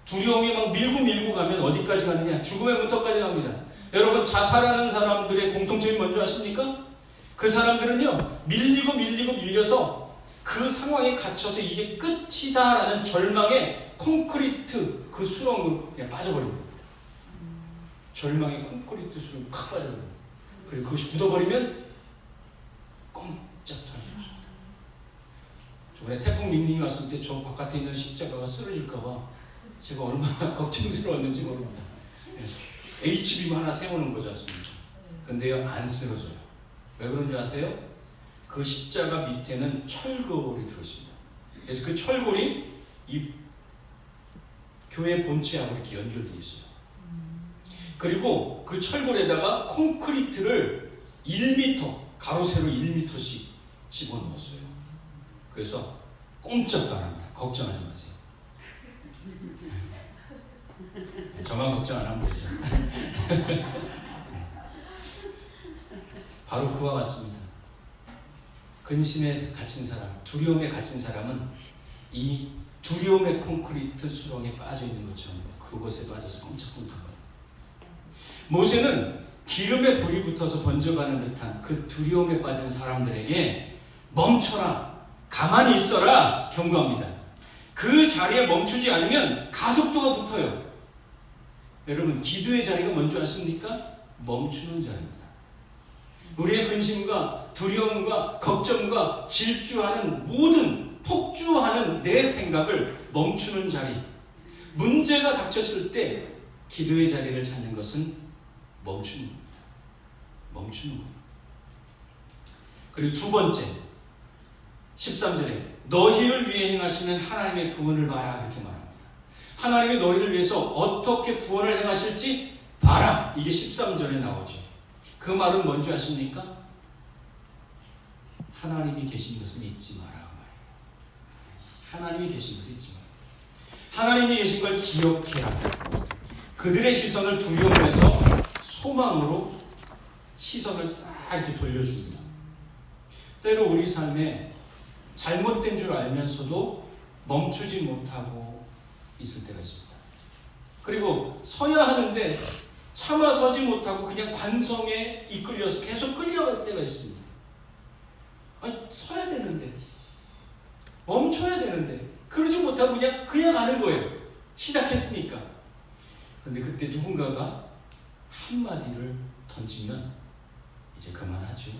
두려움이 막 밀고 가면 어디까지 가느냐? 죽음의 문턱까지 갑니다. 여러분 자살하는 사람들의 공통점이 뭔지 아십니까? 그 사람들은요 밀려서 그 상황에 갇혀서 이제 끝이다라는 절망에 콘크리트 그 수렁으로 그냥 빠져버린 겁니다. 절망의 콘크리트 수렁 칵 빠져버린 겁니다. 그리고 그것이 굳어버리면 꼼짝 할 수 없습니다. 저번에 태풍 링링이 왔을 때 저 바깥에 있는 십자가가 쓰러질까봐 제가 얼마나 걱정스러웠는지 모릅니다. HBM 하나 세우는 거지 않습니까? 근데요, 안 쓰러져요. 왜 그런 줄 아세요? 그 십자가 밑에는 철골이 들어있습니다. 그래서 그 철골이 이 교회 본체하고 이렇게 연결되어 있어요. 그리고 그 철골에다가 콘크리트를 1m, 가로 세로 1m씩 집어넣었어요. 그래서 꼼짝도 안 합니다. 걱정하지 마세요. 저만 걱정 안 하면 되죠. 바로 그와 같습니다. 근심에 갇힌 사람, 두려움에 갇힌 사람은 이 두려움의 콘크리트 수렁에 빠져 있는 것처럼 그곳에 빠져서 꼼짝도 못하거든요. 모세는 기름에 불이 붙어서 번져가는 듯한 그 두려움에 빠진 사람들에게 멈춰라, 가만히 있어라 경고합니다. 그 자리에 멈추지 않으면 가속도가 붙어요. 여러분, 기도의 자리가 뭔지 아십니까? 멈추는 자리입니다. 우리의 근심과 두려움과 걱정과 질주하는 모든 폭주하는 내 생각을 멈추는 자리. 문제가 닥쳤을 때 기도의 자리를 찾는 것은 멈추는 겁니다. 멈추는 겁니다. 그리고 두 번째, 13절에 너희를 위해 행하시는 하나님의 구원을 봐라 그렇게 말합니다. 하나님이 너희를 위해서 어떻게 구원을 행하실지 봐라. 이게 13절에 나오죠. 그 말은 뭔지 아십니까? 하나님이 계신 것을 잊지 마라. 하나님이 계신 것을 잊지 마라. 하나님이 계신 걸 기억해라. 그들의 시선을 두려움에서 소망으로 시선을 싹 이렇게 돌려줍니다. 때로 우리 삶에 잘못된 줄 알면서도 멈추지 못하고 있을 때가 있습니다. 그리고 서야 하는데 차마 서지 못하고 그냥 관성에 이끌려서 계속 끌려갈 때가 있습니다. 아니, 서야 되는데, 멈춰야 되는데, 그러지 못하고 그냥 가는 거예요. 시작했으니까. 그런데 그때 누군가가 한마디를 던지면 이제 그만하죠.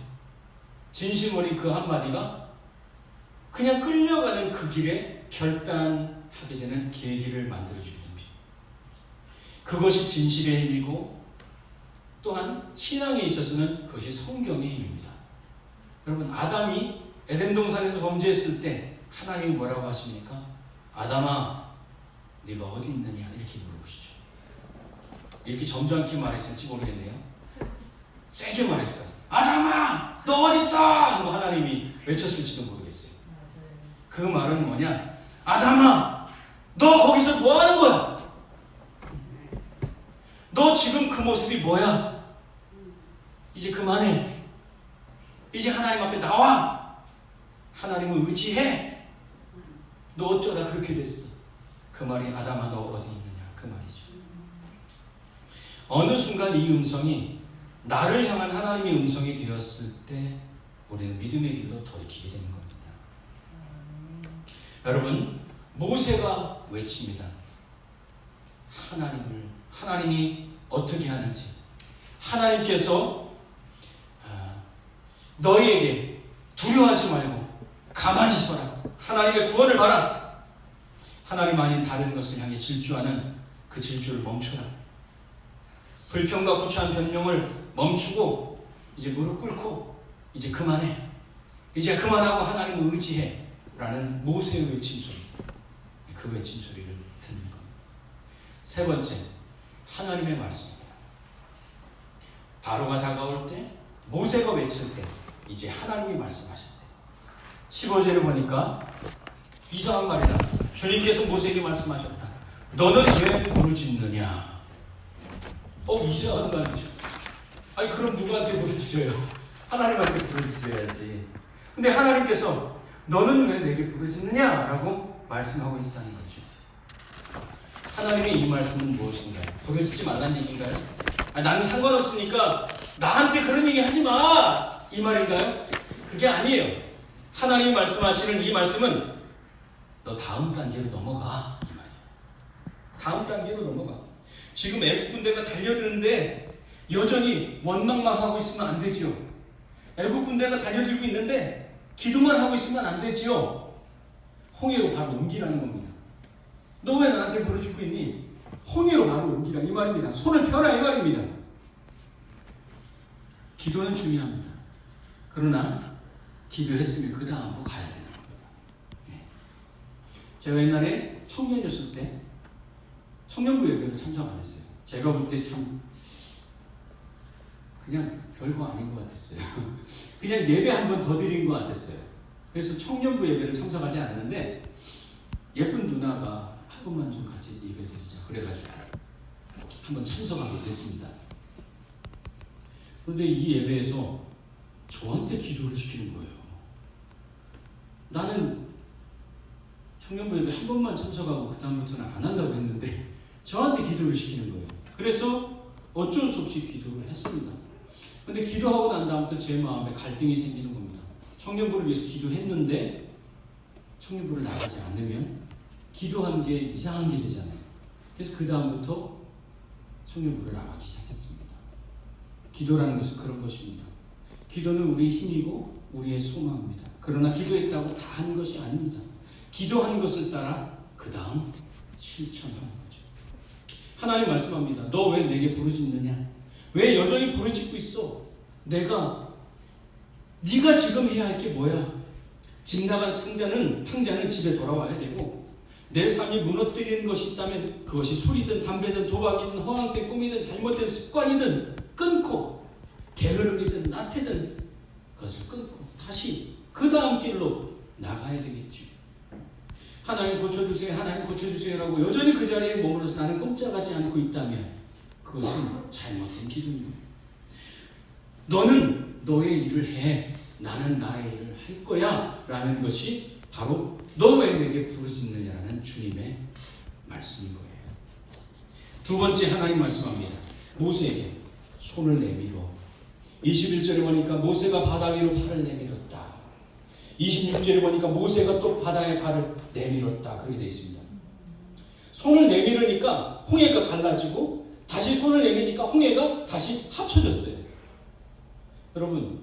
진심 어린 그 한마디가 그냥 끌려가는 그 길에 결단하게 되는 계기를 만들어주게 됩니다. 그것이 진실의 힘이고 또한 신앙에 있어서는 그것이 성경의 힘입니다. 여러분, 아담이 에덴 동산에서 범죄했을 때 하나님이 뭐라고 하십니까? 아담아, 네가 어디 있느냐? 이렇게 물어보시죠. 이렇게 점잖게 말했을지 모르겠네요. 세게 말했을 것 같아요. 아담아, 너 어디 있어? 하고 하나님이 외쳤을지도 모르겠어요. 그 말은 뭐냐? 아담아, 너 거기서 뭐 하는 거야? 너 지금 그 모습이 뭐야? 이제 그만해. 이제 하나님 앞에 나와. 하나님을 의지해. 너 어쩌다 그렇게 됐어? 그 말이 아담아, 너 어디 있느냐? 그 말이죠. 어느 순간 이 음성이 나를 향한 하나님의 음성이 되었을 때 우리는 믿음의 길로 돌이키게 되는 겁니다. 여러분, 모세가 외칩니다. 하나님이 어떻게 하는지, 하나님께서 너희에게 두려워하지 말고 가만히 서라. 하나님의 구원을 봐라. 하나님 아닌 다른 것을 향해 질주하는 그 질주를 멈춰라. 불평과 구차한 변명을 멈추고 이제 무릎 꿇고 이제 그만해. 이제 그만하고 하나님을 의지해. 라는 모세의 외침소리. 그 외침소리를 듣는 겁니다. 세 번째, 하나님의 말씀입니다. 바로가 다가올 때, 모세가 외칠 때, 이제 하나님이 말씀하실 때. 15절을 보니까 이상한 말이다. 주님께서 모세에게 말씀하셨다. 너는 왜 부르짖느냐? 이상한 말이죠. 아니, 그럼 누구한테 부르짖어요? 하나님한테 부르짖어야지. 근데 하나님께서 너는 왜 내게 부르짖느냐? 라고 말씀하고 있다는 거죠. 하나님의 이 말씀은 무엇인가요? 부르짖지 말라는 얘기인가요? 나는 상관없으니까 나한테 그런 얘기 하지 마! 이 말인가요? 그게 아니에요. 하나님이 말씀하시는 이 말씀은 너 다음 단계로 넘어가. 이 말이에요. 다음 단계로 넘어가. 지금 애국 군대가 달려드는데 여전히 원망만 하고 있으면 안 되지요. 애국 군대가 달려들고 있는데 기도만 하고 있으면 안 되지요. 홍해로 바로 옮기라는 겁니다. 너 왜 나한테 부르짖고 있니? 홍해로 바로 옮기라 이 말입니다. 손을 펴라 이 말입니다. 기도는 중요합니다. 그러나 기도했으면 그 다음으로 가야 되는 겁니다. 제가 옛날에 청년이었을 때 청년부 예배를 참석 안 했어요. 제가 볼 때 참 그냥 별거 아닌 것 같았어요. 그냥 예배 한 번 더 드린 것 같았어요. 그래서 청년부 예배를 참석하지 않았는데 예쁜 누나가 한 번만 좀 같이 예배 드리자 그래가지고 한번 참석하게 됐습니다. 그런데 이 예배에서 저한테 기도를 시키는 거예요. 나는 청년부 예배 한 번만 참석하고 그 다음부터는 안 하려고 했는데 저한테 기도를 시키는 거예요. 그래서 어쩔 수 없이 기도를 했습니다. 근데 기도하고 난 다음부터 제 마음에 갈등이 생기는 겁니다. 청년부를 위해서 기도했는데 청년부를 나가지 않으면 기도한 게 이상한 게 되잖아요. 그래서 그 다음부터 청년부를 나가기 시작했습니다. 기도라는 것은 그런 것입니다. 기도는 우리의 힘이고 우리의 소망입니다. 그러나 기도했다고 다 한 것이 아닙니다. 기도한 것을 따라 그 다음 실천하는 거죠. 하나님 말씀합니다. 너 왜 내게 부르짖느냐? 왜 여전히 부르짖고 있어? 네가 지금 해야 할 게 뭐야? 집 나간 탕자는 집에 돌아와야 되고 내 삶이 무너뜨리는 것이 있다면 그것이 술이든 담배든 도박이든 허황된 꿈이든 잘못된 습관이든 끊고 게으름이든 나태든 그것을 끊고 다시 그 다음 길로 나가야 되겠지. 하나님 고쳐주세요, 하나님 고쳐주세요라고 여전히 그 자리에 머물러서 나는 꼼짝하지 않고 있다면 그것은 잘못된 기도인 거예요. 너는 너의 일을 해, 나는 나의 일을 할 거야 라는 것이 바로 너 왜 내게 부르짖느냐라는 주님의 말씀인 거예요. 두 번째 하나님 말씀합니다. 모세에게 손을 내밀어. 21절에 보니까 모세가 바다 위로 발을 내밀었다. 26절에 보니까 모세가 또 바다에 발을 내밀었다. 그렇게 되어 있습니다. 손을 내밀으니까 홍해가 갈라지고 다시 손을 내미니까 홍해가 다시 합쳐졌어요. 여러분,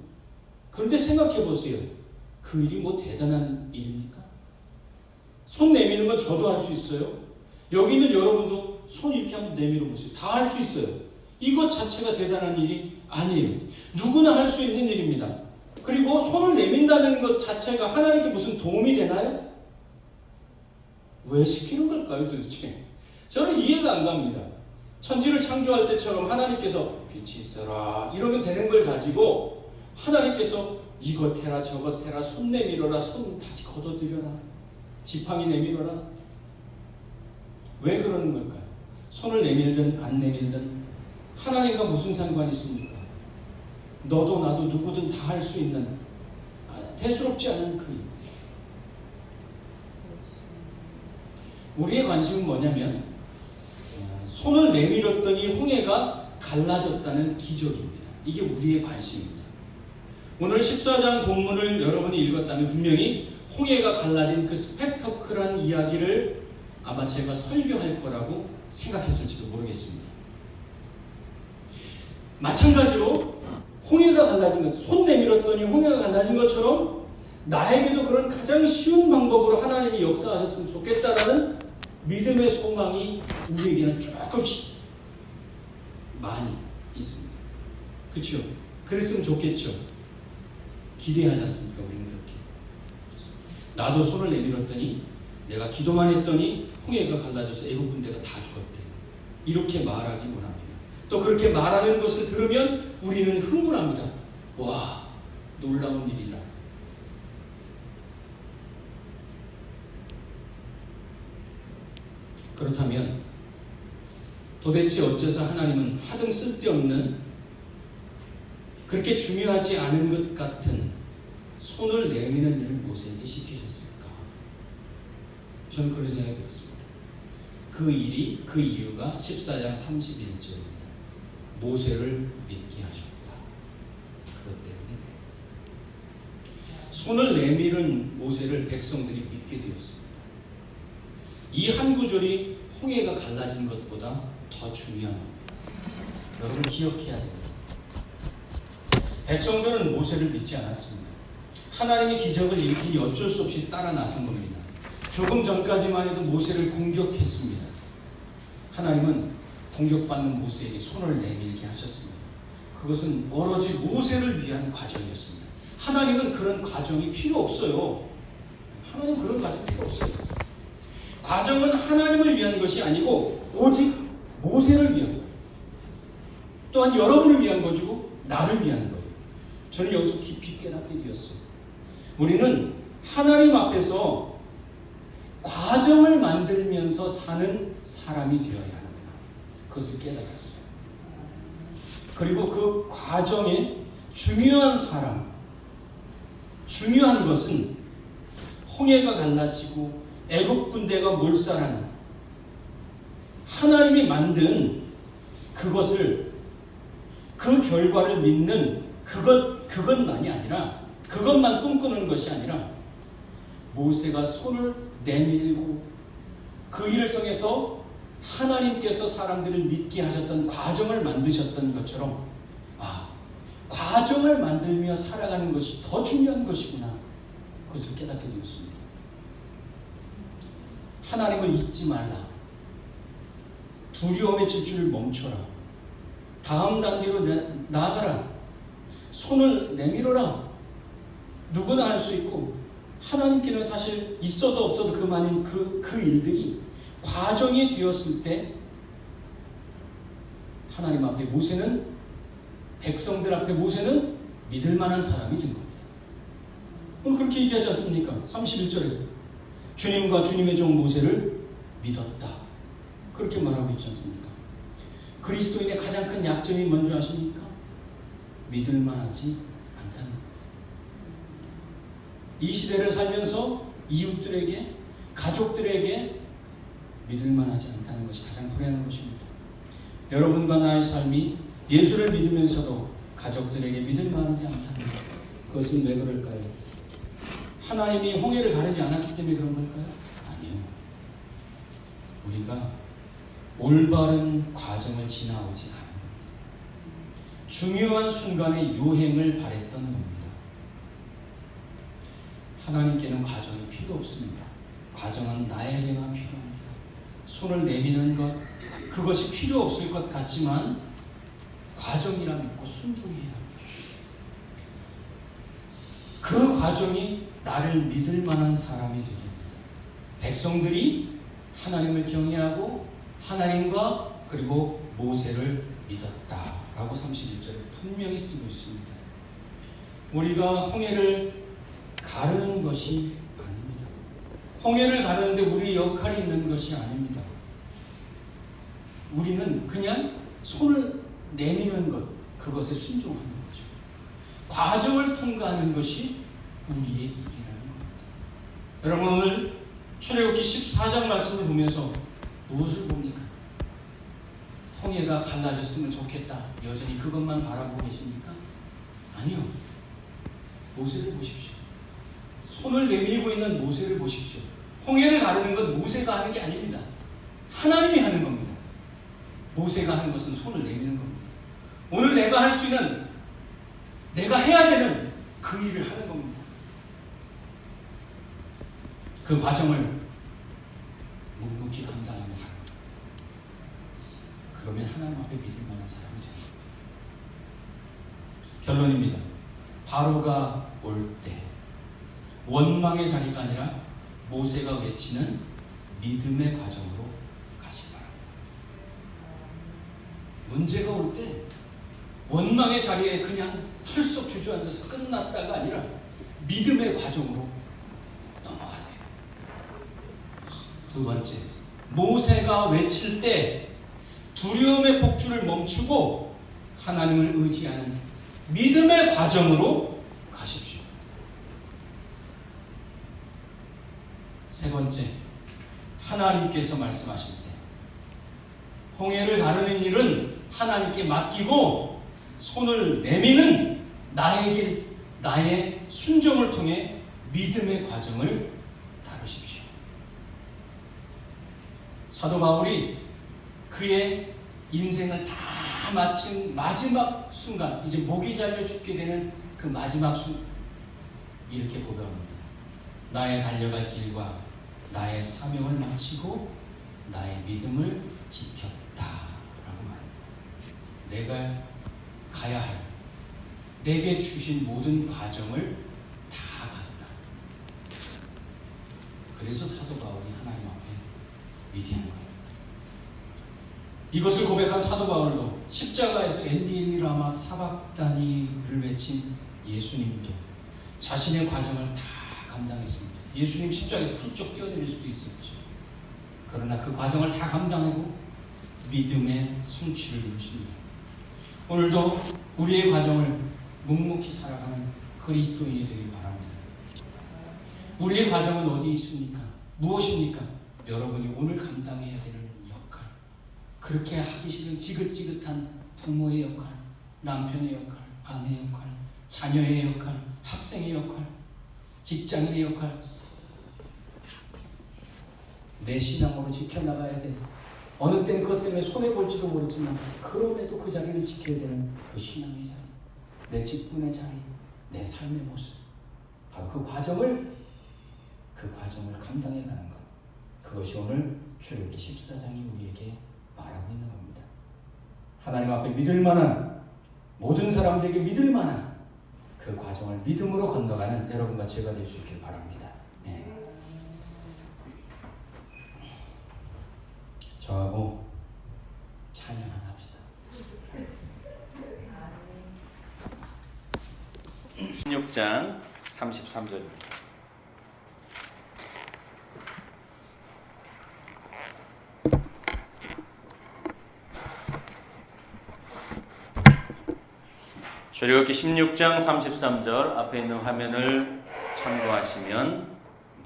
그런데 생각해 보세요. 그 일이 뭐 대단한 일입니까? 손 내미는 건 저도 할 수 있어요. 여기 있는 여러분도 손 이렇게 한번 내밀어 보세요. 다 할 수 있어요. 이것 자체가 대단한 일이 아니에요. 누구나 할 수 있는 일입니다. 그리고 손을 내민다는 것 자체가 하나님께 무슨 도움이 되나요? 왜 시키는 걸까요 도대체? 저는 이해가 안 갑니다. 천지를 창조할 때처럼 하나님께서 빛이 있어라 이러면 되는 걸 가지고 하나님께서 이것 해라 저것 해라 손 내밀어라 손 다시 걷어들여라 지팡이 내밀어라. 왜 그러는 걸까요? 손을 내밀든 안 내밀든 하나님과 무슨 상관이 있습니까? 너도 나도 누구든 다 할 수 있는 대수롭지 않은 그 일. 우리의 관심은 뭐냐면 손을 내밀었더니 홍해가 갈라졌다는 기적입니다. 이게 우리의 관심입니다. 오늘 14장 본문을 여러분이 읽었다면 분명히 홍해가 갈라진 그 스펙터클한 이야기를 아마 제가 설교할 거라고 생각했을지도 모르겠습니다. 마찬가지로 홍해가 갈라진 것, 손 내밀었더니 홍해가 갈라진 것처럼 나에게도 그런 가장 쉬운 방법으로 하나님이 역사하셨으면 좋겠다라는 믿음의 소망이 우리에게는 조금씩 많이 있습니다. 그렇죠? 그랬으면 좋겠죠. 기대하지 않습니까? 우리는 그렇게. 나도 손을 내밀었더니 내가 기도만 했더니 홍해가 갈라져서 애국 군대가 다 죽었대. 이렇게 말하기 원합니다. 또 그렇게 말하는 것을 들으면 우리는 흥분합니다. 와, 놀라운 일이다. 그렇다면 도대체 어째서 하나님은 하등 쓸데없는 그렇게 중요하지 않은 것 같은 손을 내미는 일을 모세에게 시키셨을까? 저는 그런 생각이 들었습니다. 그 이유가 14장 31절입니다. 모세를 믿게 하셨다. 그것 때문에 손을 내밀은 모세를 백성들이 믿게 되었습니다. 이 한 구절이 홍해가 갈라진 것보다 더 중요한 겁니다. 여러분 기억해야 됩니다. 백성들은 모세를 믿지 않았습니다. 하나님의 기적을 일으키니 어쩔 수 없이 따라 나선 겁니다. 조금 전까지만 해도 모세를 공격했습니다. 하나님은 공격받는 모세에게 손을 내밀게 하셨습니다. 그것은 오로지 모세를 위한 과정이었습니다. 하나님은 그런 과정이 필요 없어요. 하나님은 그런 과정이 필요 없어요. 과정은 하나님을 위한 것이 아니고 오직 모세를 위한 거예요. 또한 여러분을 위한 것이고 나를 위한 거예요. 저는 여기서 깊이 깨닫게 되었어요. 우리는 하나님 앞에서 과정을 만들면서 사는 사람이 되어야 합니다. 그것을 깨달았어요. 그리고 그 과정에 중요한 사람, 중요한 것은 홍해가 갈라지고 애국 군대가 몰살하는 하나님이 만든 그것을, 그 결과를 믿는 그것만이 아니라, 그것만 꿈꾸는 것이 아니라 모세가 손을 내밀고 그 일을 통해서 하나님께서 사람들을 믿게 하셨던 과정을 만드셨던 것처럼, 과정을 만들며 살아가는 것이 더 중요한 것이구나, 그것을 깨닫게 되었습니다. 하나님을 잊지 말라. 두려움의 질주를 멈춰라. 다음 단계로 나아가라. 손을 내밀어라. 누구나 할 수 있고, 하나님께는 사실 있어도 없어도 그만인 그 일들이 과정이 되었을 때 하나님 앞에 모세는, 백성들 앞에 모세는 믿을 만한 사람이 된 겁니다. 오늘 그렇게 얘기하지 않습니까? 31절에 주님과 주님의 종 모세를 믿었다, 그렇게 말하고 있지 않습니까? 그리스도인의 가장 큰 약점이 뭔지 아십니까? 믿을 만하지 않다는 겁니다. 이 시대를 살면서 이웃들에게, 가족들에게 믿을 만하지 않다는 것이 가장 불행한 것입니다. 여러분과 나의 삶이 예수를 믿으면서도 가족들에게 믿을 만하지 않다는 것, 그것은 왜 그럴까요? 하나님이 홍해를 가르지 않았기 때문에 그런 걸까요? 아니요. 우리가 올바른 과정을 지나오지 않은 겁니다. 중요한 순간에 요행을 바랬던 겁니다. 하나님께는 과정이 필요 없습니다. 과정은 나에게만 필요합니다. 손을 내미는 것, 그것이 필요 없을 것 같지만 과정이라 믿고 순종해야 합니다. 그 과정이 나를 믿을 만한 사람이 되게 합니다. 백성들이 하나님을 경외하고 하나님과 그리고 모세를 믿었다라고 31절에 분명히 쓰고 있습니다. 우리가 홍해를 가르는 것이 아닙니다. 홍해를 가르는데 우리의 역할이 있는 것이 아닙니다. 우리는 그냥 손을 내미는 것, 그것에 순종하는 거죠. 과정을 통과하는 것이 우리의 일이라는 겁니다. 여러분, 오늘 출애굽기 14장 말씀을 보면서 무엇을 봅니까? 홍해가 갈라졌으면 좋겠다, 여전히 그것만 바라보고 계십니까? 아니요. 모세를 보십시오. 손을 내밀고 있는 모세를 보십시오. 홍해를 가르는 건 모세가 하는 게 아닙니다. 하나님이 하는 겁니다. 모세가 하는 것은 손을 내미는 겁니다. 오늘 내가 할 수 있는, 내가 해야 되는 그 일을 하는 겁니다. 그 과정을 묵묵히 감당하며 가는 겁니다. 그러면 하나님 앞에 믿을 만한 사람이 되는 겁니다. 결론입니다. 바로가 올 때 원망의 자리가 아니라 모세가 외치는 믿음의 과정으로 가시기 바랍니다. 문제가 올 때 원망의 자리에 그냥 털썩 주저앉아서 끝났다가 아니라 믿음의 과정으로 넘어가세요. 두 번째, 모세가 외칠 때 두려움의 폭주를 멈추고 하나님을 의지하는 믿음의 과정으로 가십시오. 세 번째, 하나님께서 말씀하실 때 홍해를 가르는 일은 하나님께 맡기고 손을 내미는 나의 길, 나의 순종을 통해 믿음의 과정을 다루십시오. 사도 바울이 그의 인생을 다 마친 마지막 순간, 이제 목이 잘려 죽게 되는 그 마지막 순간, 이렇게 고백합니다. 나의 달려갈 길과 나의 사명을 마치고 나의 믿음을 지켰다 라고 말합니다. 내가 가야 할, 내게 주신 모든 과정을 다 갔다. 그래서 사도 바울이 하나님 앞에 위대한 거예요. 이것을 고백한 사도 바울도 십자가에서 엘리 라마 사박다니를 외친 예수님도 자신의 과정을 다 감당했습니다. 예수님 십자가에서 훌쩍 뛰어내릴 수도 있었죠. 그러나 그 과정을 다 감당하고 믿음의 성취를 이루십니다. 오늘도 우리의 과정을 묵묵히 살아가는 그리스도인이 되길 바랍니다. 우리의 과정은 어디 있습니까? 무엇입니까? 여러분이 오늘 감당해야 되는 역할, 그렇게 하기 싫은 지긋지긋한 부모의 역할, 남편의 역할, 아내의 역할, 자녀의 역할, 학생의 역할, 직장인의 역할, 내 신앙으로 지켜나가야 돼. 어느 땐 그것 때문에 손해볼지도 모르지만 그럼에도 그 자리를 지켜야 되는 그 신앙의 자리, 내 직분의 자리, 내 삶의 모습, 바로 그 과정을 감당해가는 것, 그것이 오늘 출애굽기 14장이 우리에게 말하고 있는 겁니다. 하나님 앞에 믿을 만한, 모든 사람들에게 믿을 만한 그 과정을 믿음으로 건너가는 여러분과 제가 될 수 있길 바랍니다. 네. 저하고 찬양 하나 합시다. 16장 33절입니다. 출애굽기 16장 33절 앞에 있는 화면을 참고하시면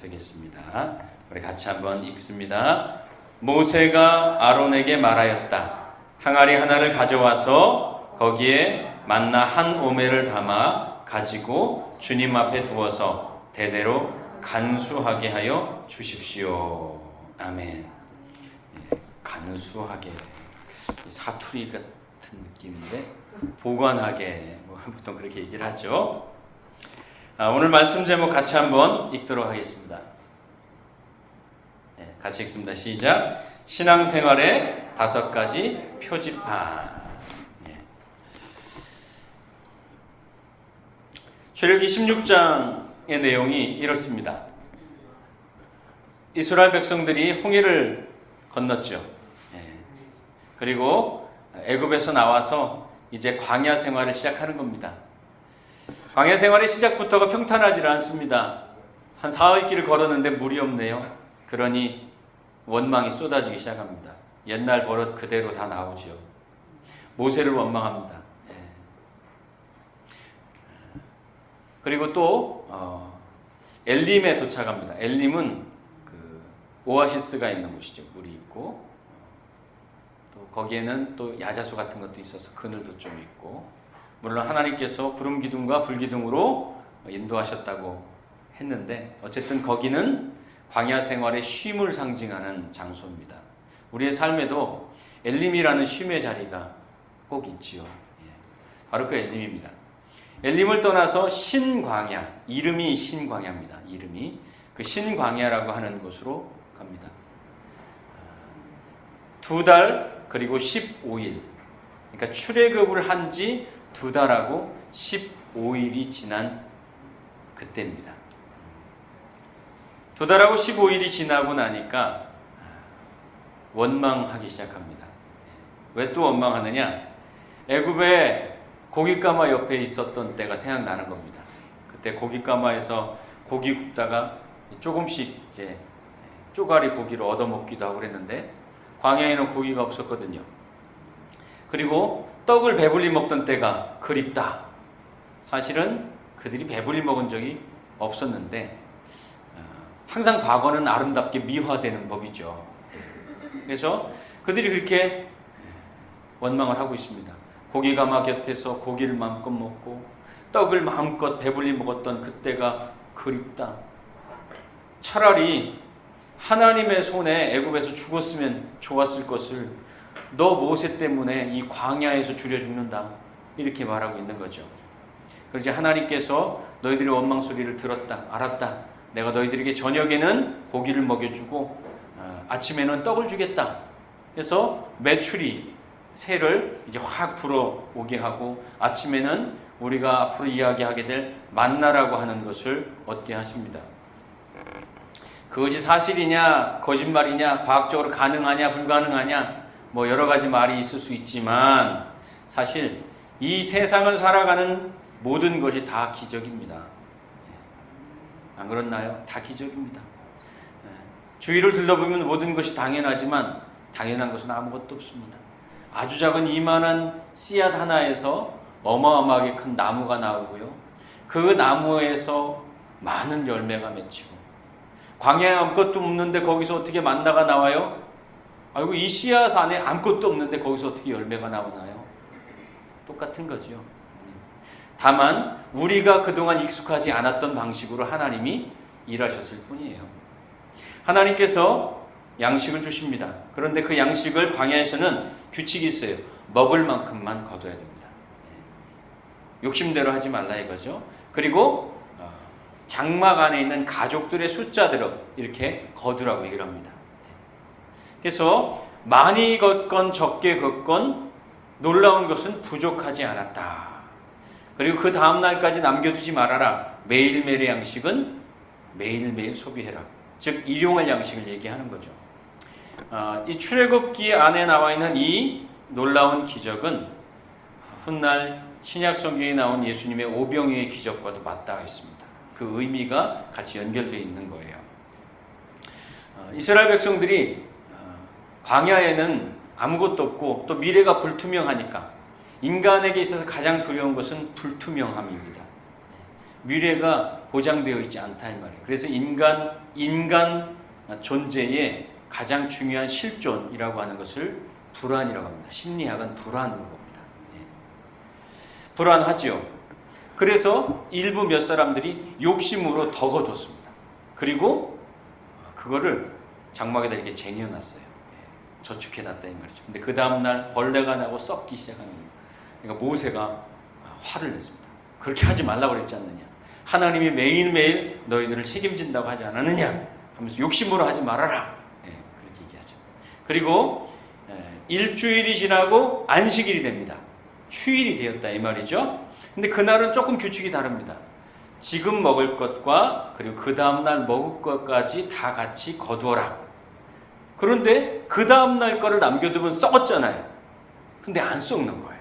되겠습니다. 우리 같이 한번 읽습니다. 모세가 아론에게 말하였다. 항아리 하나를 가져와서 거기에 만나 한 오멜을 담아 가지고 주님 앞에 두어서 대대로 간수하게 하여 주십시오. 아멘. 간수하게, 사투리 같은 느낌인데 보관하게, 보통 그렇게 얘기를 하죠. 오늘 말씀 제목 같이 한번 읽도록 하겠습니다. 같이 읽습니다. 시작. 신앙생활의 5가지 표지판. 출애굽기 16장의 내용이 이렇습니다. 이스라엘 백성들이 홍해를 건넜죠. 그리고 애굽에서 나와서 이제 광야 생활을 시작하는 겁니다. 광야 생활의 시작부터가 평탄하지 않습니다. 한 4일 길을 걸었는데 물이 없네요. 그러니 원망이 쏟아지기 시작합니다. 옛날 버릇 그대로 다 나오죠. 모세를 원망합니다. 그리고 또 엘림에 도착합니다. 엘림은 그 오아시스가 있는 곳이죠. 물이 있고 또 거기에는 또 야자수 같은 것도 있어서 그늘도 좀 있고, 물론 하나님께서 구름 기둥과 불 기둥으로 인도하셨다고 했는데 어쨌든 거기는 광야 생활의 쉼을 상징하는 장소입니다. 우리의 삶에도 엘림이라는 쉼의 자리가 꼭 있지요. 바로 그 엘림입니다. 엘림을 떠나서 신광야, 이름이 신광야입니다. 이름이 그 신광야라고 하는 곳으로 갑니다. 2달 그리고 15일, 그러니까 출애굽을 한 지 2달하고 15일이 지난 그때입니다. 2달하고 15일이 지나고 나니까 원망하기 시작합니다. 왜 또 원망하느냐? 애굽의 고깃가마 옆에 있었던 때가 생각나는 겁니다. 그때 고깃가마에서 고기 굽다가 조금씩 이제 쪼가리 고기를 얻어먹기도 하고 그랬는데 광야에는 고기가 없었거든요. 그리고 떡을 배불리 먹던 때가 그립다. 사실은 그들이 배불리 먹은 적이 없었는데 항상 과거는 아름답게 미화되는 법이죠. 그래서 그들이 그렇게 원망을 하고 있습니다. 고기가마 곁에서 고기를 마음껏 먹고 떡을 마음껏 배불리 먹었던 그때가 그립다. 차라리 하나님의 손에 애굽에서 죽었으면 좋았을 것을 너 모세 때문에 이 광야에서 죽여 죽는다. 이렇게 말하고 있는 거죠. 그러지 하나님께서 너희들의 원망 소리를 들었다. 알았다. 내가 너희들에게 저녁에는 고기를 먹여주고 아침에는 떡을 주겠다. 그래서 메추리 새를 이제 확 불어오게 하고 아침에는 우리가 앞으로 이야기하게 될 만나라고 하는 것을 얻게 하십니다. 그것이 사실이냐 거짓말이냐 과학적으로 가능하냐 불가능하냐 뭐 여러 가지 말이 있을 수 있지만 사실 이 세상을 살아가는 모든 것이 다 기적입니다. 안 그렇나요? 다 기적입니다. 주위를 둘러보면 모든 것이 당연하지만 당연한 것은 아무것도 없습니다. 아주 작은 이만한 씨앗 하나에서 어마어마하게 큰 나무가 나오고요. 그 나무에서 많은 열매가 맺히고 광야에 아무것도 없는데 거기서 어떻게 만나가 나와요? 아이고 이 씨앗 안에 아무것도 없는데 거기서 어떻게 열매가 나오나요? 똑같은 거죠. 다만 우리가 그동안 익숙하지 않았던 방식으로 하나님이 일하셨을 뿐이에요. 하나님께서 양식을 주십니다. 그런데 그 양식을 광야에서는 규칙이 있어요. 먹을 만큼만 거둬야 됩니다. 욕심대로 하지 말라 이거죠. 그리고 장막 안에 있는 가족들의 숫자대로 이렇게 거두라고 얘기를 합니다. 그래서 많이 걷건 적게 걷건 놀라운 것은 부족하지 않았다. 그리고 그 다음 날까지 남겨두지 말아라. 매일매일의 양식은 매일매일 소비해라. 즉 일용할 양식을 얘기하는 거죠. 이 출애굽기 안에 나와 있는 이 놀라운 기적은 훗날 신약 성경에 나온 예수님의 오병이의 기적과도 맞닿아 있습니다. 그 의미가 같이 연결되어 있는 거예요. 이스라엘 백성들이 광야에는 아무것도 없고 또 미래가 불투명하니까 인간에게 있어서 가장 두려운 것은 불투명함입니다. 미래가 보장되어 있지 않다 이 말이에요. 그래서 인간 존재의 가장 중요한 실존이라고 하는 것을 불안이라고 합니다. 심리학은 불안으로 봅니다. 불안하지요. 그래서 일부 몇 사람들이 욕심으로 더 거뒀습니다. 그리고 그거를 장막에다 이렇게 쟁여놨어요. 저축해놨다 이 말이죠. 근데 그 다음날 벌레가 나고 썩기 시작하는 거예요. 그러니까 모세가 화를 냈습니다. 그렇게 하지 말라고 그랬지 않느냐. 하나님이 매일매일 너희들을 책임진다고 하지 않았느냐 하면서 욕심으로 하지 말아라. 그렇게 얘기하죠. 그리고 일주일이 지나고 안식일이 됩니다. 휴일이 되었다 이 말이죠. 근데 그날은 조금 규칙이 다릅니다. 지금 먹을 것과 그리고 그 다음날 먹을 것까지 다 같이 거두어라. 그런데 그 다음날 거를 남겨두면 썩었잖아요. 근데 안 썩는 거예요.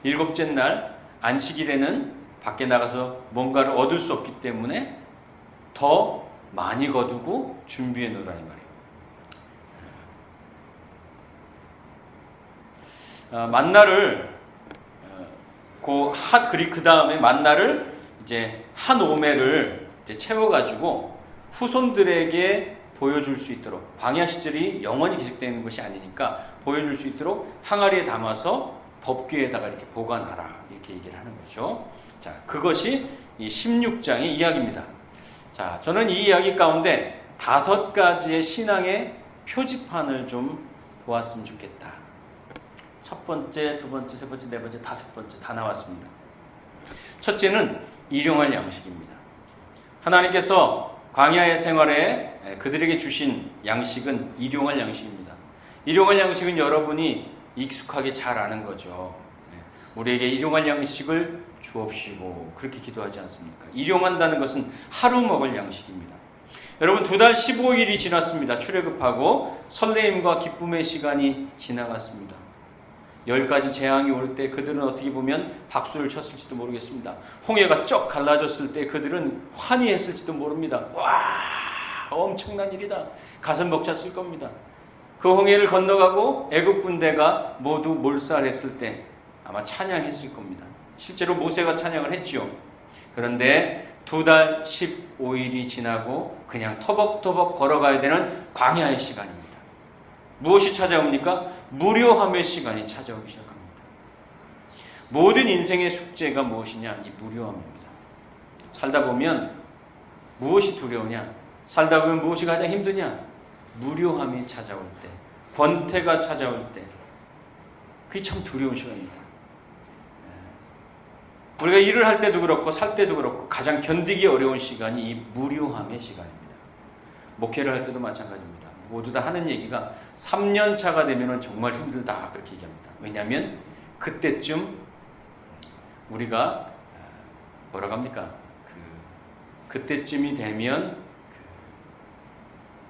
일곱째 날 안식일에는 밖에 나가서 뭔가를 얻을 수 없기 때문에 더 많이 거두고 준비해 놓으라 이 말이에요. 만나를 그 다음에 만나를 이제 한 오매를 이제 채워가지고 후손들에게 보여줄 수 있도록 광야 시절이 영원히 계속되는 것이 아니니까 보여줄 수 있도록 항아리에 담아서 법궤에다가 이렇게 보관하라 이렇게 얘기를 하는 거죠. 자, 그것이 이 16장의 이야기입니다. 자, 저는 이 이야기 가운데 5가지의 신앙의 표지판을 좀 보았으면 좋겠다. 첫 번째, 두 번째, 세 번째, 네 번째, 5번째 다 나왔습니다. 첫째는 일용할 양식입니다. 하나님께서 광야의 생활에 그들에게 주신 양식은 일용할 양식입니다. 일용할 양식은 여러분이 익숙하게 잘 아는 거죠. 우리에게 일용할 양식을 주옵시고 그렇게 기도하지 않습니까? 일용한다는 것은 하루 먹을 양식입니다. 여러분 2달 15일이 지났습니다. 출애굽하고 설레임과 기쁨의 시간이 지나갔습니다. 10가지 재앙이 올 때 그들은 어떻게 보면 박수를 쳤을지도 모르겠습니다. 홍해가 쩍 갈라졌을 때 그들은 환희했을지도 모릅니다. 와, 엄청난 일이다. 가슴 벅찼을 겁니다. 그 홍해를 건너가고 애국 군대가 모두 몰살했을 때 아마 찬양했을 겁니다. 실제로 모세가 찬양을 했죠. 그런데 2달 15일이 지나고 그냥 터벅터벅 걸어가야 되는 광야의 시간입니다. 무엇이 찾아옵니까? 무료함의 시간이 찾아오기 시작합니다. 모든 인생의 숙제가 무엇이냐? 이 무료함입니다. 살다 보면 무엇이 두려우냐? 살다 보면 무엇이 가장 힘드냐? 무료함이 찾아올 때, 권태가 찾아올 때, 그게 참 두려운 시간입니다. 우리가 일을 할 때도 그렇고 살 때도 그렇고 가장 견디기 어려운 시간이 이 무료함의 시간입니다. 목회를 할 때도 마찬가지입니다. 모두 다 하는 얘기가 3년 차가 되면 정말 힘들다 그렇게 얘기합니다. 왜냐하면 그때쯤 우리가 뭐라고 합니까? 그때쯤이 되면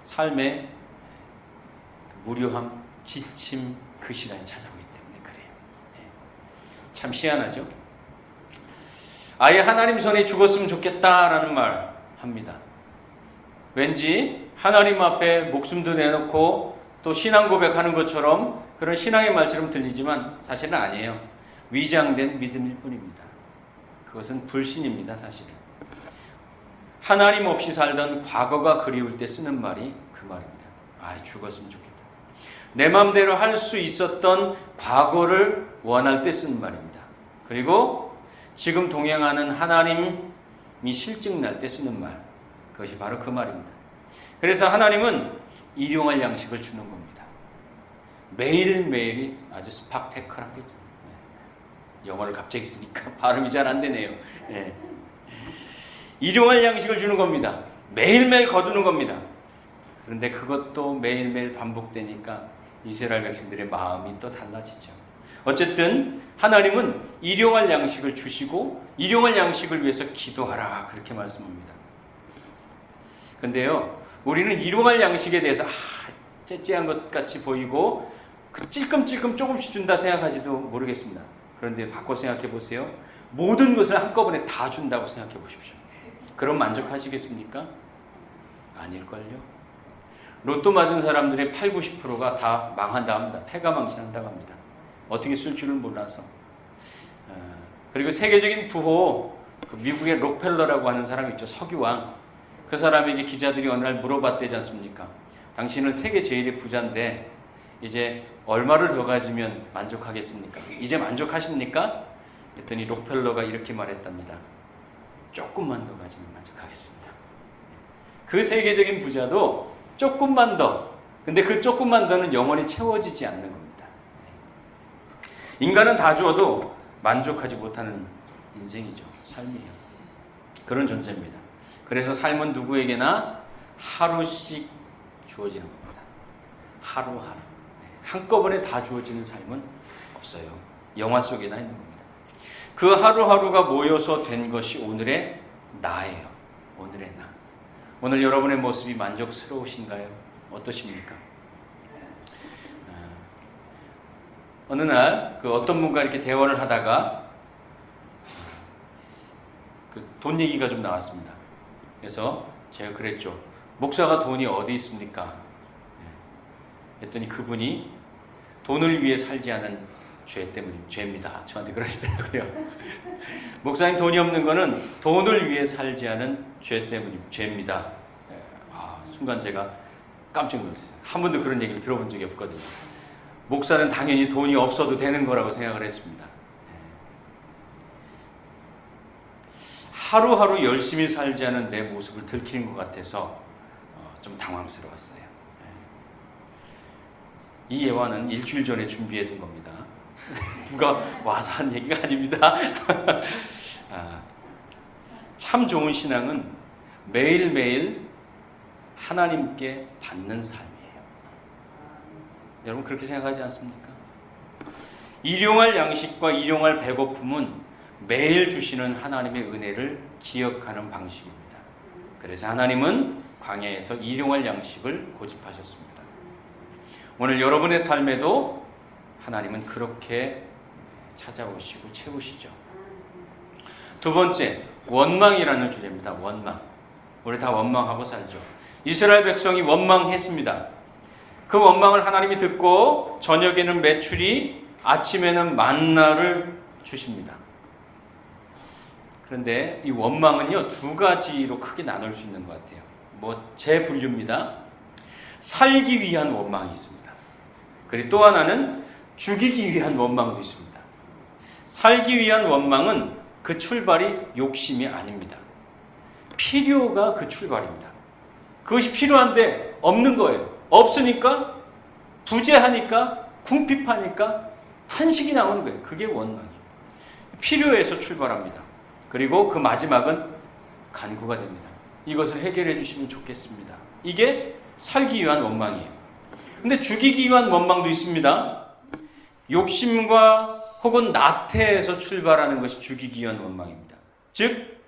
삶의 무료함, 지침 그 시간이 찾아오기 때문에 그래요. 참 희한하죠? 아예 하나님 손에 죽었으면 좋겠다라는 말 합니다. 왠지 하나님 앞에 목숨도 내놓고 또 신앙 고백하는 것처럼 그런 신앙의 말처럼 들리지만 사실은 아니에요. 위장된 믿음일 뿐입니다. 그것은 불신입니다, 사실은. 하나님 없이 살던 과거가 그리울 때 쓰는 말이 그 말입니다. 아, 죽었으면 좋겠다. 내 마음대로 할 수 있었던 과거를 원할 때 쓰는 말입니다. 그리고 지금 동행하는 하나님이 실증날 때 쓰는 말, 그것이 바로 그 말입니다. 그래서 하나님은 일용할 양식을 주는 겁니다. 매일매일이 아주 스팍테클하겠죠. 영어를 갑자기 쓰니까 발음이 잘 안 되네요. 일용할 양식을 주는 겁니다. 매일매일 거두는 겁니다. 그런데 그것도 매일매일 반복되니까 이스라엘 백성들의 마음이 또 달라지죠. 어쨌든 하나님은 일용할 양식을 주시고 일용할 양식을 위해서 기도하라 그렇게 말씀합니다. 근데요, 우리는 일용할 양식에 대해서 째째한 것 같이 보이고 그 찔끔찔끔 조금씩 준다 생각하지도 모르겠습니다. 그런데 바꿔 생각해 보세요. 모든 것을 한꺼번에 다 준다고 생각해 보십시오. 그럼 만족하시겠습니까? 아닐걸요. 로또 맞은 사람들의 8, 90%가 다 망한다 합니다. 패가망신한다고 합니다. 어떻게 쓸 줄을 몰라서. 그리고 세계적인 부호, 미국의 록펠러라고 하는 사람이 있죠. 석유왕. 그 사람에게 기자들이 어느 날 물어봤대지 않습니까? 당신은 세계 제일의 부자인데 이제 얼마를 더 가지면 만족하겠습니까? 이제 만족하십니까? 그랬더니 록펠러가 이렇게 말했답니다. 조금만 더 가지면 만족하겠습니다. 그 세계적인 부자도 조금만 더. 근데 그 조금만 더는 영원히 채워지지 않는 겁니다. 인간은 다 주어도 만족하지 못하는 인생이죠. 삶이에요. 그런 존재입니다. 그래서 삶은 누구에게나 하루씩 주어지는 겁니다. 하루하루. 한꺼번에 다 주어지는 삶은 없어요. 영화 속에나 있는 겁니다. 그 하루하루가 모여서 된 것이 오늘의 나예요. 오늘의 나. 오늘 여러분의 모습이 만족스러우신가요? 어떠십니까? 어느 날 어떤 분과 이렇게 대화를 하다가 돈 얘기가 좀 나왔습니다. 그래서 제가 그랬죠. 목사가 돈이 어디 있습니까? 했더니 그분이 돈을 위해 살지 않은 죄 때문에 죄입니다. 저한테 그러시더라고요. 목사님 돈이 없는 거는 돈을 위해 살지 않은 죄 때문에 죄입니다. 순간 제가 깜짝 놀랐어요. 한 번도 그런 얘기를 들어본 적이 없거든요. 목사는 당연히 돈이 없어도 되는 거라고 생각을 했습니다. 하루하루 열심히 살지 않은 내 모습을 들키는 것 같아서 좀 당황스러웠어요. 이 예화는 일주일 전에 준비해 둔 겁니다. 누가 와서 한 얘기가 아닙니다. 참 좋은 신앙은 매일매일 하나님께 받는 삶이에요. 여러분 그렇게 생각하지 않습니까? 일용할 양식과 일용할 배고픔은 매일 주시는 하나님의 은혜를 기억하는 방식입니다. 그래서 하나님은 광야에서 일용할 양식을 고집하셨습니다. 오늘 여러분의 삶에도 하나님은 그렇게 찾아오시고 채우시죠. 두 번째, 원망이라는 주제입니다. 원망. 우리 다 원망하고 살죠. 이스라엘 백성이 원망했습니다. 그 원망을 하나님이 듣고 저녁에는 메추리, 아침에는 만나를 주십니다. 그런데 이 원망은요, 두 가지로 크게 나눌 수 있는 것 같아요. 제 분류입니다. 살기 위한 원망이 있습니다. 그리고 또 하나는 죽이기 위한 원망도 있습니다. 살기 위한 원망은 그 출발이 욕심이 아닙니다. 필요가 그 출발입니다. 그것이 필요한데 없는 거예요. 없으니까 부재하니까 궁핍하니까 탄식이 나오는 거예요. 그게 원망이에요. 필요해서 출발합니다. 그리고 그 마지막은 간구가 됩니다. 이것을 해결해 주시면 좋겠습니다. 이게 살기 위한 원망이에요. 근데 죽이기 위한 원망도 있습니다. 욕심과 혹은 나태에서 출발하는 것이 죽이기 위한 원망입니다. 즉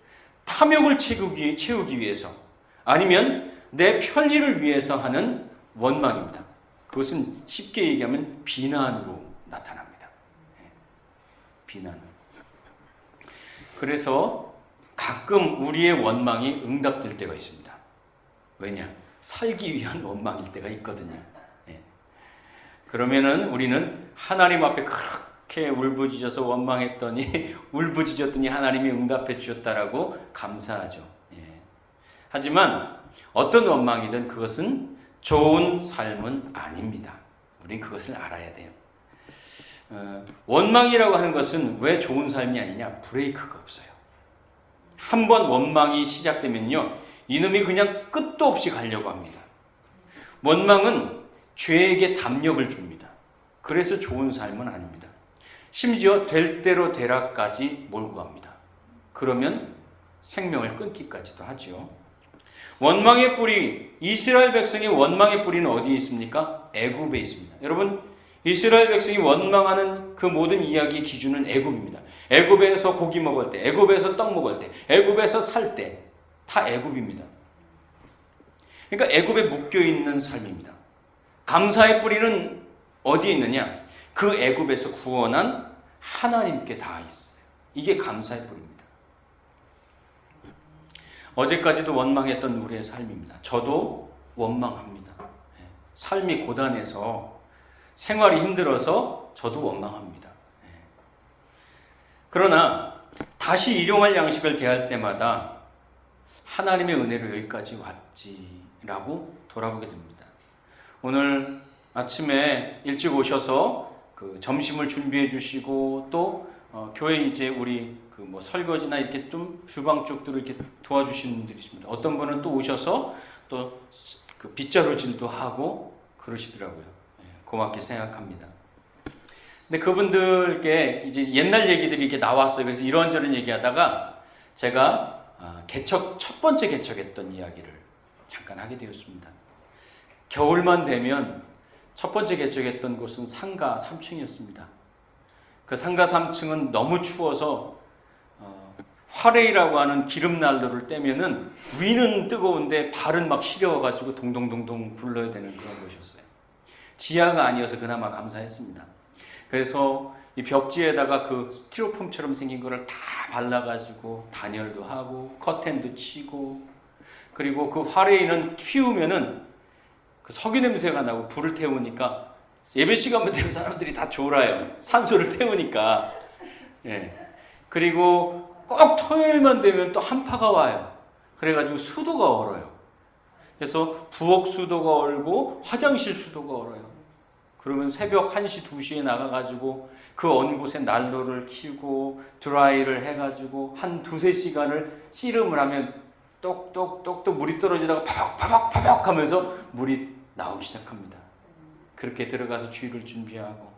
탐욕을 채우기 위해서 아니면 내 편리를 위해서 하는 원망입니다. 그것은 쉽게 얘기하면 비난으로 나타납니다. 비난. 그래서 가끔 우리의 원망이 응답될 때가 있습니다. 왜냐? 살기 위한 원망일 때가 있거든요. 그러면은 우리는 하나님 앞에 그렇게 울부짖어서 원망했더니 울부짖었더니 하나님이 응답해 주셨다라고 감사하죠. 하지만 어떤 원망이든 그것은 좋은 삶은 아닙니다. 우린 그것을 알아야 돼요. 원망이라고 하는 것은 왜 좋은 삶이 아니냐? 브레이크가 없어요. 한번 원망이 시작되면요, 이놈이 그냥 끝도 없이 가려고 합니다. 원망은 죄에게 담력을 줍니다. 그래서 좋은 삶은 아닙니다. 심지어 될 대로 되라까지 몰고 갑니다. 그러면 생명을 끊기까지도 하죠. 원망의 뿌리, 이스라엘 백성의 원망의 뿌리는 어디에 있습니까? 애굽에 있습니다. 여러분, 이스라엘 백성이 원망하는 그 모든 이야기의 기준은 애굽입니다. 애굽에서 고기 먹을 때, 애굽에서 떡 먹을 때, 애굽에서 살 때, 다 애굽입니다. 그러니까 애굽에 묶여 있는 삶입니다. 감사의 뿌리는 어디에 있느냐? 그 애굽에서 구원한 하나님께 다 있어요. 이게 감사의 뿌리입니다. 어제까지도 원망했던 우리의 삶입니다. 저도 원망합니다. 삶이 고단해서 생활이 힘들어서 저도 원망합니다. 그러나 다시 일용할 양식을 대할 때마다 하나님의 은혜로 여기까지 왔지라고 돌아보게 됩니다. 오늘 아침에 일찍 오셔서 그 점심을 준비해 주시고 또 교회 이제 우리 그 뭐 설거지나 이렇게 좀 주방 쪽들을 이렇게 도와주시는 분들이 있습니다. 어떤 분은 또 오셔서 또 그 빗자루질도 하고 그러시더라고요. 고맙게 생각합니다. 근데 그분들께 이제 옛날 얘기들이 이렇게 나왔어요. 그래서 이런저런 얘기하다가 제가 첫 번째 개척했던 이야기를 잠깐 하게 되었습니다. 겨울만 되면 첫 번째 개척했던 곳은 상가 3층이었습니다. 그 상가 3층은 너무 추워서 화레이라고 하는 기름 난로를 떼면은 위는 뜨거운데 발은 막 시려워가지고 동동동동 굴러야 되는 그런 곳이었어요. 지하가 아니어서 그나마 감사했습니다. 그래서 이 벽지에다가 그 스티로폼처럼 생긴 거를 다 발라가지고 단열도 하고 커튼도 치고 그리고 그 화레이는 피우면은 그 석유 냄새가 나고 불을 태우니까 예배 시간만 되면 사람들이 다 졸아요. 산소를 태우니까. 그리고 꼭 토요일만 되면 또 한파가 와요. 그래가지고 수도가 얼어요. 그래서 부엌 수도가 얼고 화장실 수도가 얼어요. 그러면 새벽 1시, 2시에 나가가지고 그 언 곳에 난로를 켜고 드라이를 해가지고 한 2-3시간을 씨름을 하면 똑똑똑똑 물이 떨어지다가 파박파박 하면서 물이 나오기 시작합니다. 그렇게 들어가서 주의를 준비하고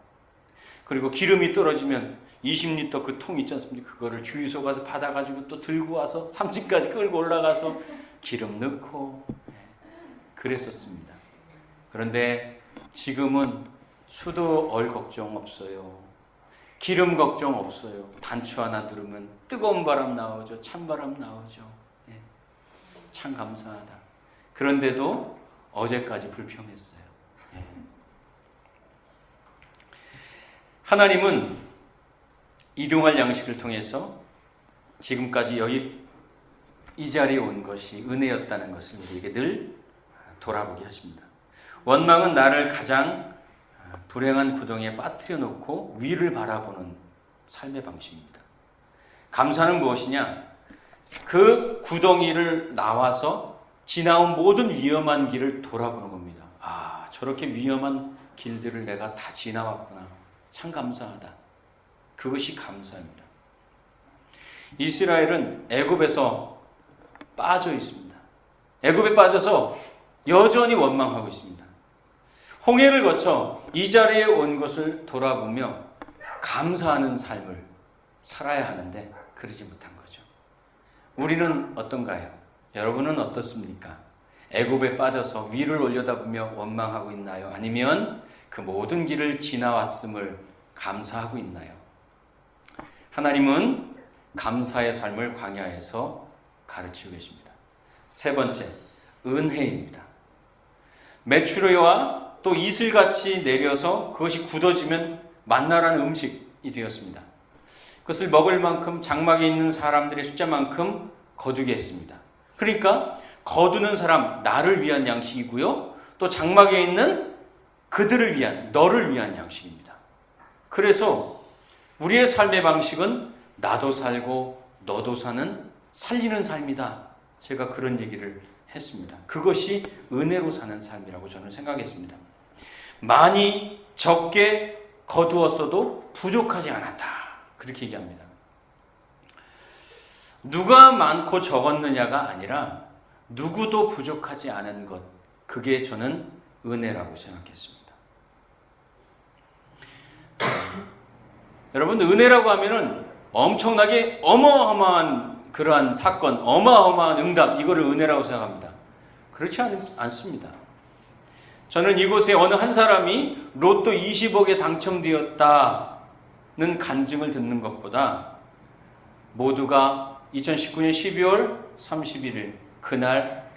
그리고 기름이 떨어지면 20리터 그 통 있지 않습니까? 그거를 주유소 가서 받아가지고 또 들고 와서 3층까지 끌고 올라가서 기름 넣고 그랬었습니다. 그런데 지금은 수도 얼 걱정 없어요. 기름 걱정 없어요. 단추 하나 누르면 뜨거운 바람 나오죠. 찬바람 나오죠. 참 감사하다. 그런데도 어제까지 불평했어요. 하나님은 일용할 양식을 통해서 지금까지 여기 이 자리에 온 것이 은혜였다는 것을 우리에게 늘 돌아보게 하십니다. 원망은 나를 가장 불행한 구덩이에 빠뜨려 놓고 위를 바라보는 삶의 방식입니다. 감사는 무엇이냐? 그 구덩이를 나와서 지나온 모든 위험한 길을 돌아보는 겁니다. 아, 저렇게 위험한 길들을 내가 다 지나왔구나. 참 감사하다. 그것이 감사입니다. 이스라엘은 애굽에서 빠져 있습니다. 애굽에 빠져서 여전히 원망하고 있습니다. 홍해를 거쳐 이 자리에 온 것을 돌아보며 감사하는 삶을 살아야 하는데 그러지 못한 거죠. 우리는 어떤가요? 여러분은 어떻습니까? 애굽에 빠져서 위를 올려다보며 원망하고 있나요? 아니면 그 모든 길을 지나왔음을 감사하고 있나요? 하나님은 감사의 삶을 광야에서 가르치고 계십니다. 세 번째, 은혜입니다. 메추리와 또 이슬같이 내려서 그것이 굳어지면 만나라는 음식이 되었습니다. 그것을 먹을 만큼 장막에 있는 사람들의 숫자만큼 거두게 했습니다. 그러니까 거두는 사람, 나를 위한 양식이고요. 또 장막에 있는 그들을 위한, 너를 위한 양식입니다. 그래서 우리의 삶의 방식은 나도 살고 너도 사는 살리는 삶이다. 제가 그런 얘기를 했습니다. 그것이 은혜로 사는 삶이라고 저는 생각했습니다. 많이 적게 거두었어도 부족하지 않았다. 그렇게 얘기합니다. 누가 많고 적었느냐가 아니라 누구도 부족하지 않은 것, 그게 저는 은혜라고 생각했습니다. 여러분, 은혜라고 하면은 엄청나게 어마어마한 그러한 사건, 어마어마한 응답, 이거를 은혜라고 생각합니다. 그렇지 않습니다. 저는 이곳에 어느 한 사람이 로또 20억에 당첨되었다는 간증을 듣는 것보다 모두가 2019년 12월 31일 그날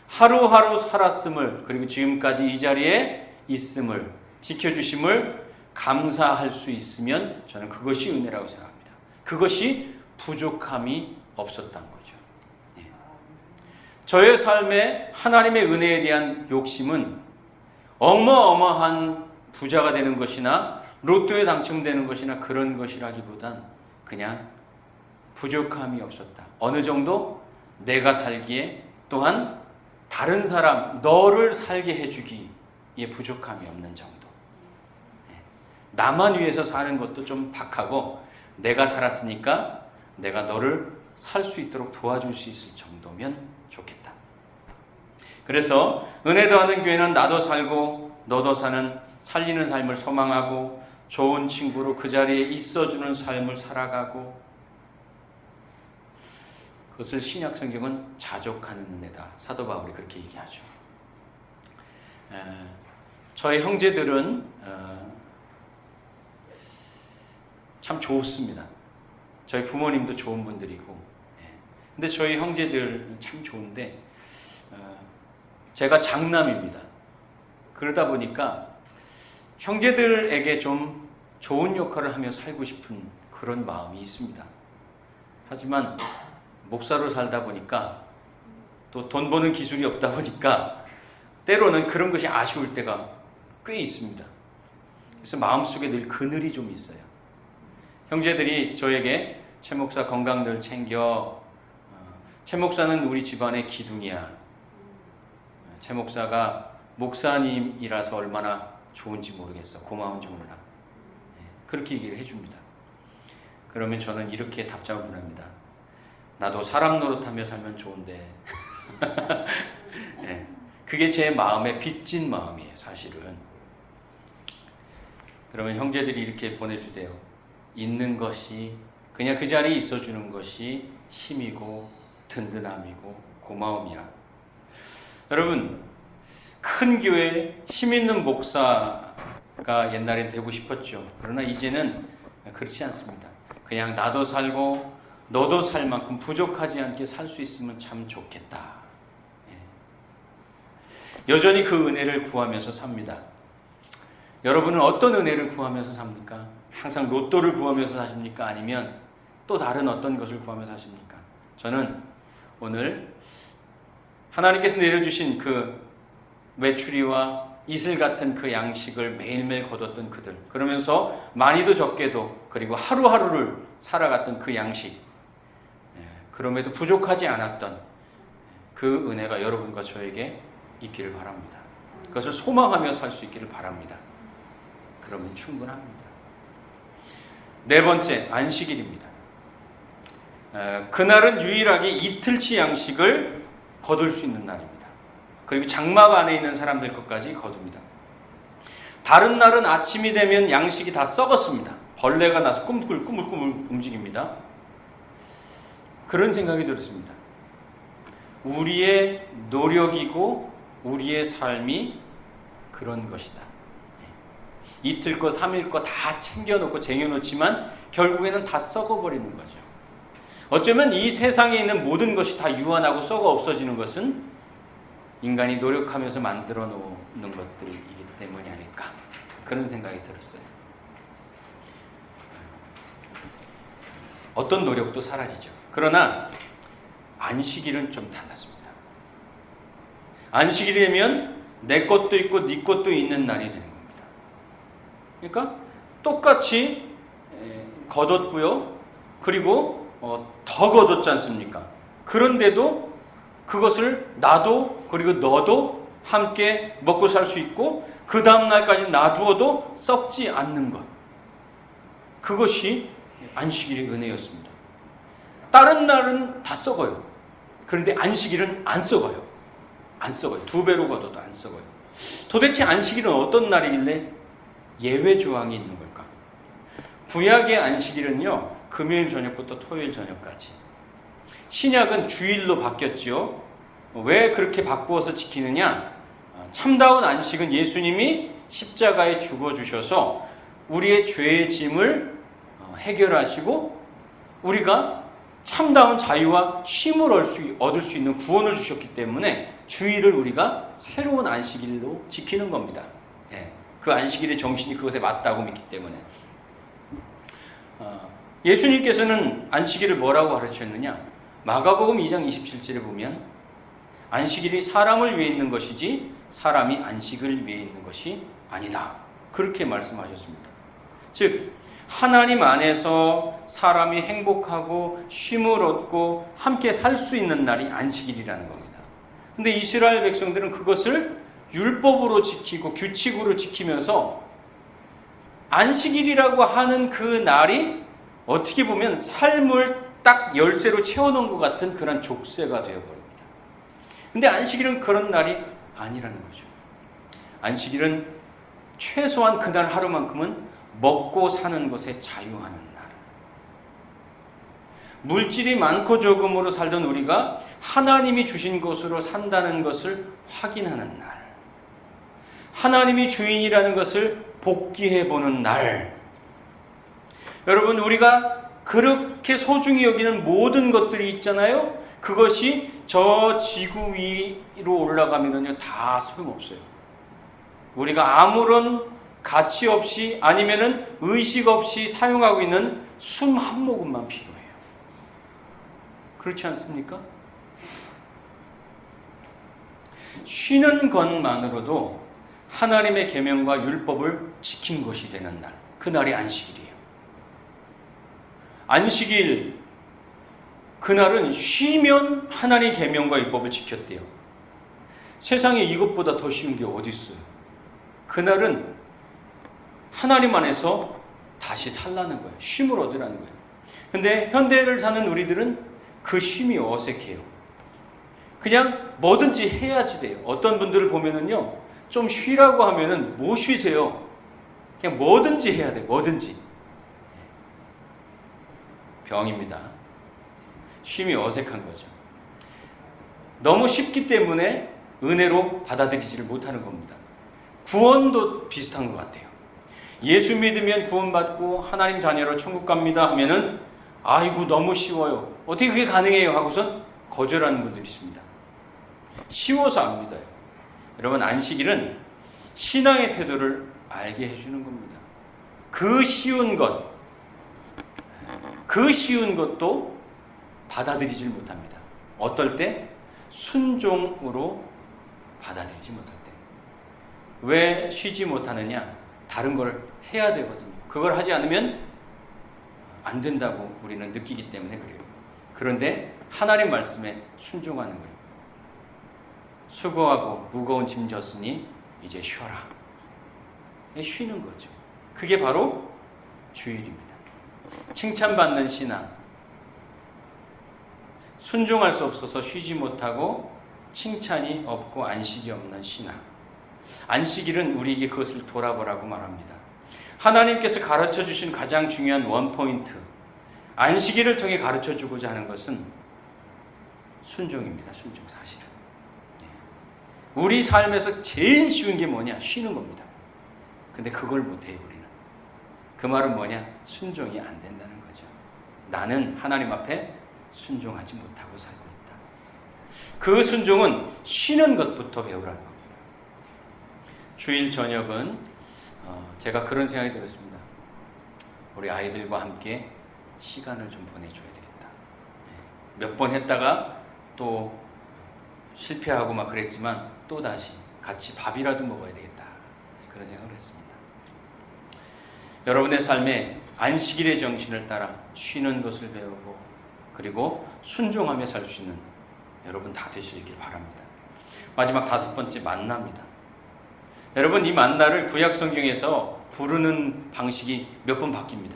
하루하루 살았음을, 그리고 지금까지 이 자리에 있음을, 지켜주심을 감사할 수 있으면 저는 그것이 은혜라고 생각합니다. 그것이 부족함이 없었던 거죠. 저의 삶에 하나님의 은혜에 대한 욕심은 어마어마한 부자가 되는 것이나 로또에 당첨되는 것이나 그런 것이라기보단 그냥 부족함이 없었다. 어느 정도 내가 살기에, 또한 다른 사람, 너를 살게 해주기에 부족함이 없는 정도. 나만 위해서 사는 것도 좀 박하고, 내가 살았으니까 내가 너를 살 수 있도록 도와줄 수 있을 정도면 좋겠다. 그래서 은혜 더하는 교회는 나도 살고 너도 사는 살리는 삶을 소망하고, 좋은 친구로 그 자리에 있어주는 삶을 살아가고, 그것을 신약 성경은 자족하는 은혜다. 사도 바울이 그렇게 얘기하죠. 저의 형제들은 참 좋습니다. 저희 부모님도 좋은 분들이고, 근데 저희 형제들은 참 좋은데 제가 장남입니다. 그러다 보니까 형제들에게 좀 좋은 역할을 하며 살고 싶은 그런 마음이 있습니다. 하지만 목사로 살다 보니까, 또 돈 버는 기술이 없다 보니까 때로는 그런 것이 아쉬울 때가 꽤 있습니다. 그래서 마음속에 늘 그늘이 좀 있어요. 형제들이 저에게 최 목사 건강 늘 챙겨, 최 목사는 우리 집안의 기둥이야, 최 목사가 목사님이라서 얼마나 좋은지 모르겠어, 고마운지 몰라, 그렇게 얘기를 해줍니다. 그러면 저는 이렇게 답장을 보냅니다. 나도 사람 노릇하며 살면 좋은데 그게 제 마음에 빚진 마음이에요, 사실은. 그러면 형제들이 이렇게 보내주대요. 있는 것이, 그냥 그 자리에 있어주는 것이 힘이고 든든함이고 고마움이야. 여러분, 큰 교회 힘 있는 목사가 옛날엔 되고 싶었죠. 그러나 이제는 그렇지 않습니다. 그냥 나도 살고 너도 살 만큼 부족하지 않게 살 수 있으면 참 좋겠다. 여전히 그 은혜를 구하면서 삽니다. 여러분은 어떤 은혜를 구하면서 삽니까? 항상 로또를 구하면서 사십니까? 아니면 또 다른 어떤 것을 구하면서 사십니까? 저는 오늘 하나님께서 내려주신 그 메추리와 이슬 같은 그 양식을 매일매일 거뒀던 그들, 그러면서 많이도 적게도, 그리고 하루하루를 살아갔던 그 양식, 그럼에도 부족하지 않았던 그 은혜가 여러분과 저에게 있기를 바랍니다. 그것을 소망하며 살 수 있기를 바랍니다. 그러면 충분합니다. 네 번째, 안식일입니다. 그날은 유일하게 이틀치 양식을 거둘 수 있는 날입니다. 그리고 장막 안에 있는 사람들 것까지 거둡니다. 다른 날은 아침이 되면 양식이 다 썩었습니다. 벌레가 나서 꾸물꾸물 움직입니다. 그런 생각이 들었습니다. 우리의 노력이고 우리의 삶이 그런 것이다. 이틀 거 3일 거 다 챙겨놓고 쟁여놓지만 결국에는 다 썩어버리는 거죠. 어쩌면 이 세상에 있는 모든 것이 다 유한하고 썩어 없어지는 것은 인간이 노력하면서 만들어 놓는 것들이기 때문이 아닐까, 그런 생각이 들었어요. 어떤 노력도 사라지죠. 그러나 안식일은 좀 달랐습니다. 안식일이 되면 내 것도 있고 네 것도 있는 날이 되는 겁니다. 그러니까 똑같이 거뒀고요. 그리고 더 거뒀지 않습니까? 그런데도 그것을 나도 그리고 너도 함께 먹고 살 수 있고 그 다음 날까지 놔두어도 썩지 않는 것. 그것이 안식일의 은혜였습니다. 다른 날은 다 썩어요. 그런데 안식일은 안 썩어요. 안 썩어요. 2배로 거둬도 안 썩어요. 도대체 안식일은 어떤 날이길래 예외 조항이 있는 걸까? 구약의 안식일은요, 금요일 저녁부터 토요일 저녁까지. 신약은 주일로 바뀌었지요. 왜 그렇게 바꾸어서 지키느냐? 참다운 안식은 예수님이 십자가에 죽어주셔서 우리의 죄의 짐을 해결하시고 우리가 참다운 자유와 쉼을 얻을 수 있는 구원을 주셨기 때문에 주일을 우리가 새로운 안식일로 지키는 겁니다. 그 안식일의 정신이 그것에 맞다고 믿기 때문에. 예수님께서는 안식일을 뭐라고 가르치셨느냐? 마가복음 2장 27절에 보면 안식일이 사람을 위해 있는 것이지 사람이 안식을 위해 있는 것이 아니다. 그렇게 말씀하셨습니다. 즉 하나님 안에서 사람이 행복하고 쉼을 얻고 함께 살 수 있는 날이 안식일이라는 겁니다. 근데 이스라엘 백성들은 그것을 율법으로 지키고 규칙으로 지키면서 안식일이라고 하는 그 날이 어떻게 보면 삶을 딱 열쇠로 채워놓은 것 같은 그런 족쇄가 되어버립니다. 근데 안식일은 그런 날이 아니라는 거죠. 안식일은 최소한 그날 하루만큼은 먹고 사는 것에 자유하는 날. 물질이 많고 적음으로 살던 우리가 하나님이 주신 것으로 산다는 것을 확인하는 날. 하나님이 주인이라는 것을 복귀해보는 날. 여러분, 우리가 그렇게 소중히 여기는 모든 것들이 있잖아요. 그것이 저 지구 위로 올라가면은요 다 소용없어요. 우리가 아무런 가치 없이 아니면은 의식 없이 사용하고 있는 숨 한 모금만 필요해요. 그렇지 않습니까? 쉬는 것만으로도 하나님의 계명과 율법을 지킨 것이 되는 날, 그날이 안식일이에요. 안식일, 그날은 쉬면 하나님의 계명과 율법을 지켰대요. 세상에 이것보다 더 쉬운 게 어디 있어요? 그날은 하나님 안에서 다시 살라는 거예요. 쉼을 얻으라는 거예요. 근데 현대를 사는 우리들은 그 쉼이 어색해요. 그냥 뭐든지 해야지 돼요. 어떤 분들을 보면은요, 좀 쉬라고 하면은 못 쉬세요. 그냥 뭐든지 해야 돼요. 뭐든지. 병입니다. 쉼이 어색한 거죠. 너무 쉽기 때문에 은혜로 받아들이지를 못하는 겁니다. 구원도 비슷한 것 같아요. 예수 믿으면 구원받고 하나님 자녀로 천국 갑니다 하면은 아이고 너무 쉬워요. 어떻게 그게 가능해요? 하고선 거절하는 분들이 있습니다. 쉬워서 안 믿어요. 여러분, 안식일은 신앙의 태도를 알게 해주는 겁니다. 그 쉬운 것도 받아들이질 못합니다. 어떨 때? 순종으로 받아들이지 못할 때. 왜 쉬지 못하느냐? 다른 걸 해야 되거든요. 그걸 하지 않으면 안 된다고 우리는 느끼기 때문에 그래요. 그런데 하나님 말씀에 순종하는 거예요. 수고하고 무거운 짐 졌으니 이제 쉬어라. 쉬는 거죠. 그게 바로 주일입니다. 칭찬받는 신앙. 순종할 수 없어서 쉬지 못하고 칭찬이 없고 안식이 없는 신앙. 안식일은 우리에게 그것을 돌아보라고 말합니다. 하나님께서 가르쳐 주신 가장 중요한 원포인트, 안식일을 통해 가르쳐 주고자 하는 것은 순종입니다. 순종, 사실은. 우리 삶에서 제일 쉬운 게 뭐냐? 쉬는 겁니다. 근데 그걸 못해요, 우리는. 그 말은 뭐냐? 순종이 안 된다는 거죠. 나는 하나님 앞에 순종하지 못하고 살고 있다. 그 순종은 쉬는 것부터 배우라는 겁니다. 주일 저녁은 제가 그런 생각이 들었습니다. 우리 아이들과 함께 시간을 좀 보내줘야 되겠다. 몇 번 했다가 또 실패하고 막 그랬지만 또 다시 같이 밥이라도 먹어야 되겠다. 그런 생각을 했습니다. 여러분의 삶에 안식일의 정신을 따라 쉬는 것을 배우고 그리고 순종하며 살 수 있는 여러분 다 되시길 바랍니다. 마지막 5번째, 만나입니다. 여러분, 이 만나를 구약 성경에서 부르는 방식이 몇 번 바뀝니다.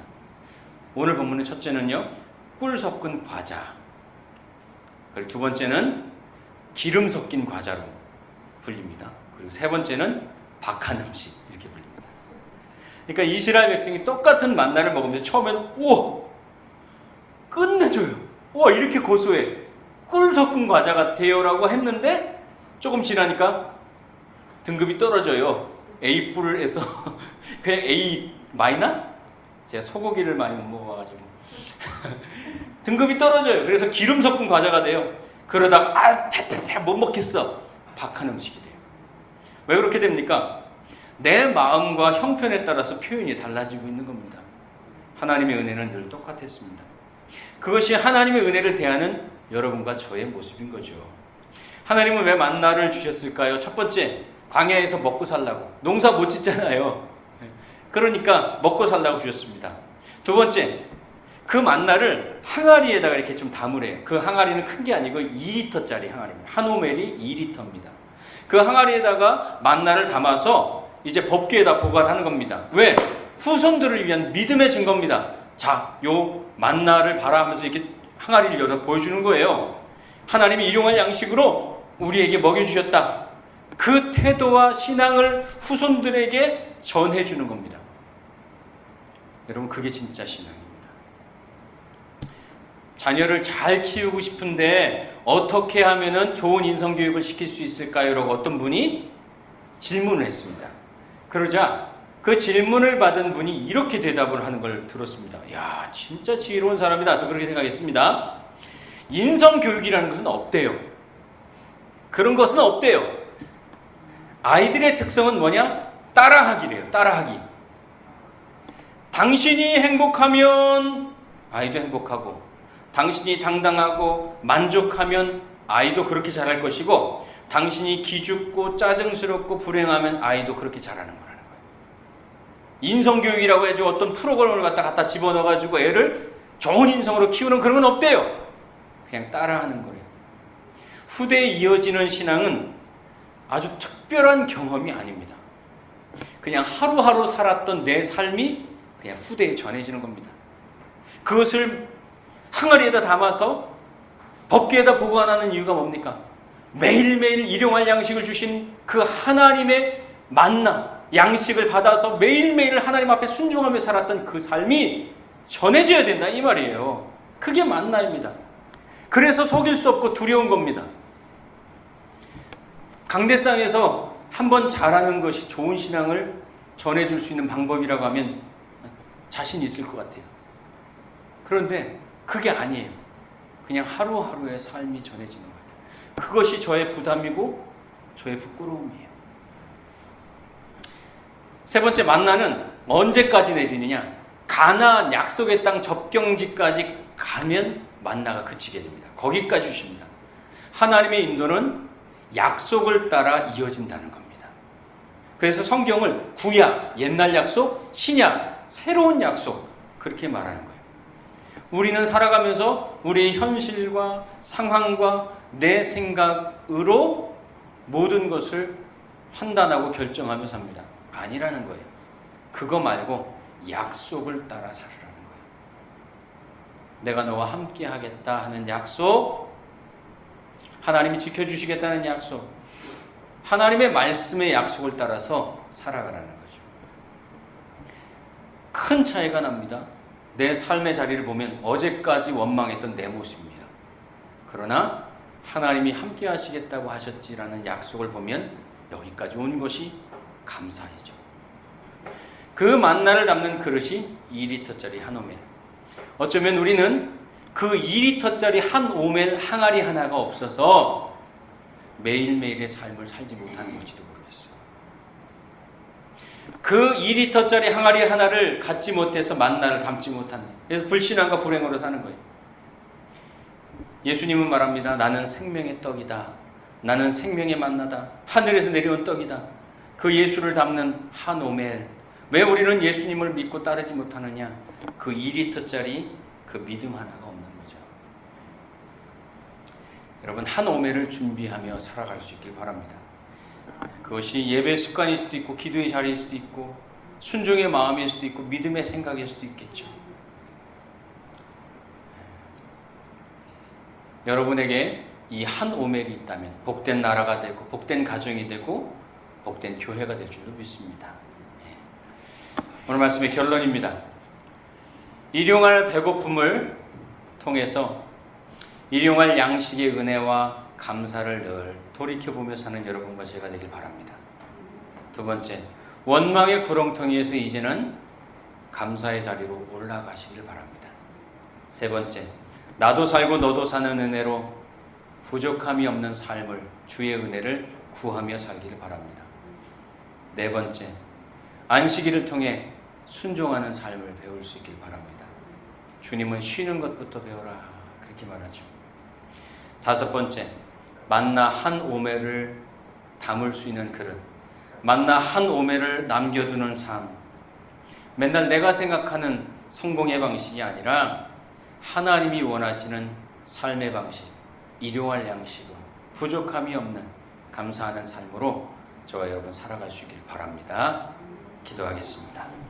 오늘 본문의 첫째는요, 꿀 섞은 과자. 그리고 두 번째는 기름 섞인 과자로 불립니다. 그리고 세 번째는 박한 음식, 이렇게 불립니다. 그러니까 이스라엘 백성이 똑같은 만나를 먹으면서 처음에는 우와, 끝내줘요. 우와, 이렇게 고소해. 꿀 섞은 과자 같아요 라고 했는데 조금 지나니까 등급이 떨어져요. A뿔에서 그냥 A 마이너? 제가 소고기를 많이 못 먹어가지고 등급이 떨어져요. 그래서 기름 섞은 과자가 돼요. 그러다가 못 먹겠어. 박한 음식이 돼요. 왜 그렇게 됩니까? 내 마음과 형편에 따라서 표현이 달라지고 있는 겁니다. 하나님의 은혜는 늘 똑같았습니다. 그것이 하나님의 은혜를 대하는 여러분과 저의 모습인 거죠. 하나님은 왜 만나를 주셨을까요? 첫 번째, 광야에서 먹고 살라고. 농사 못 짓잖아요. 그러니까 먹고 살라고 주셨습니다. 두 번째, 그 만나를 항아리에다가 이렇게 좀 담으래요. 그 항아리는 큰 게 아니고 2리터짜리 항아리입니다. 한 오멜이 2리터입니다. 그 항아리에다가 만나를 담아서 이제 법궤에다 보관하는 겁니다. 왜? 후손들을 위한 믿음의 증거입니다. 자, 요 만나를 봐라 하면서 이렇게 항아리를 열어서 보여주는 거예요. 하나님이 일용할 양식으로 우리에게 먹여주셨다. 그 태도와 신앙을 후손들에게 전해주는 겁니다. 여러분, 그게 진짜 신앙입니다. 자녀를 잘 키우고 싶은데 어떻게 하면 좋은 인성교육을 시킬 수 있을까요? 라고 어떤 분이 질문을 했습니다. 그러자 그 질문을 받은 분이 이렇게 대답을 하는 걸 들었습니다. 야, 진짜 지혜로운 사람이다. 저 그렇게 생각했습니다. 인성교육이라는 것은 없대요. 그런 것은 없대요. 아이들의 특성은 뭐냐? 따라하기래요. 따라하기. 당신이 행복하면 아이도 행복하고, 당신이 당당하고 만족하면 아이도 그렇게 잘할 것이고, 당신이 기죽고 짜증스럽고 불행하면 아이도 그렇게 잘하는 거라는 거예요. 인성교육이라고 해가지고 어떤 프로그램을 갖다 집어넣어가지고 애를 좋은 인성으로 키우는 그런 건 없대요. 그냥 따라하는 거예요. 후대에 이어지는 신앙은 아주 특별한 경험이 아닙니다. 그냥 하루하루 살았던 내 삶이 그냥 후대에 전해지는 겁니다. 그것을 항아리에다 담아서 법궤에다 보관하는 이유가 뭡니까? 매일매일 일용할 양식을 주신 그 하나님의 만나, 양식을 받아서 매일매일 하나님 앞에 순종하며 살았던 그 삶이 전해져야 된다, 이 말이에요. 그게 만나입니다. 그래서 속일 수 없고 두려운 겁니다. 강대상에서 한번 잘하는 것이 좋은 신앙을 전해줄 수 있는 방법이라고 하면 자신 있을 것 같아요. 그런데 그게 아니에요. 그냥 하루하루의 삶이 전해지는 거예요. 그것이 저의 부담이고 저의 부끄러움이에요. 세 번째, 만나는 언제까지 내리느냐? 가나안 약속의 땅 접경지까지 가면 만나가 그치게 됩니다. 거기까지 주십니다. 하나님의 인도는 약속을 따라 이어진다는 겁니다. 그래서 성경을 구약, 옛날 약속, 신약, 새로운 약속, 그렇게 말하는 거예요. 우리는 살아가면서 우리의 현실과 상황과 내 생각으로 모든 것을 판단하고 결정하며 삽니다. 아니라는 거예요. 그거 말고 약속을 따라 살으라는 거예요. 내가 너와 함께 하겠다 하는 약속, 하나님이 지켜주시겠다는 약속, 하나님의 말씀의 약속을 따라서 살아가라는 거죠. 큰 차이가 납니다. 내 삶의 자리를 보면 어제까지 원망했던 내 모습입니다. 그러나 하나님이 함께 하시겠다고 하셨지라는 약속을 보면 여기까지 온 것이 감사이죠. 그 만나를 담는 그릇이 2리터짜리 한 오멜. 어쩌면 우리는 그 2리터짜리 한 오멜 항아리 하나가 없어서 매일매일의 삶을 살지 못하는 건지도 모르겠어요. 그 2리터짜리 항아리 하나를 갖지 못해서 만나를 담지 못하는, 그래서 불신앙과 불행으로 사는 거예요. 예수님은 말합니다. 나는 생명의 떡이다. 나는 생명의 만나다. 하늘에서 내려온 떡이다. 그 예수를 담는 한 오멜. 왜 우리는 예수님을 믿고 따르지 못하느냐? 그 2리터짜리 그 믿음 하나가 없는 거죠. 여러분, 한 오멜을 준비하며 살아갈 수 있길 바랍니다. 그것이 예배 습관일 수도 있고, 기도의 자리일 수도 있고, 순종의 마음일 수도 있고, 믿음의 생각일 수도 있겠죠. 여러분에게 이 한 오멜이 있다면 복된 나라가 되고, 복된 가정이 되고, 복된 교회가 될 줄로 믿습니다. 오늘 말씀의 결론입니다. 일용할 배고픔을 통해서 일용할 양식의 은혜와 감사를 늘 돌이켜보며 사는 여러분과 제가 되길 바랍니다. 두 번째, 원망의 구렁텅이에서 이제는 감사의 자리로 올라가시길 바랍니다. 세 번째, 나도 살고 너도 사는 은혜로 부족함이 없는 삶을, 주의 은혜를 구하며 살기를 바랍니다. 네 번째, 안식일을 통해 순종하는 삶을 배울 수 있길 바랍니다. 주님은 쉬는 것부터 배워라, 그렇게 말하죠. 다섯 번째, 만나 한 오멜을 담을 수 있는 그릇, 만나 한 오멜을 남겨두는 삶. 맨날 내가 생각하는 성공의 방식이 아니라 하나님이 원하시는 삶의 방식, 일용할 양식으로 부족함이 없는 감사하는 삶으로 저와 여러분 살아갈 수 있길 바랍니다. 기도하겠습니다.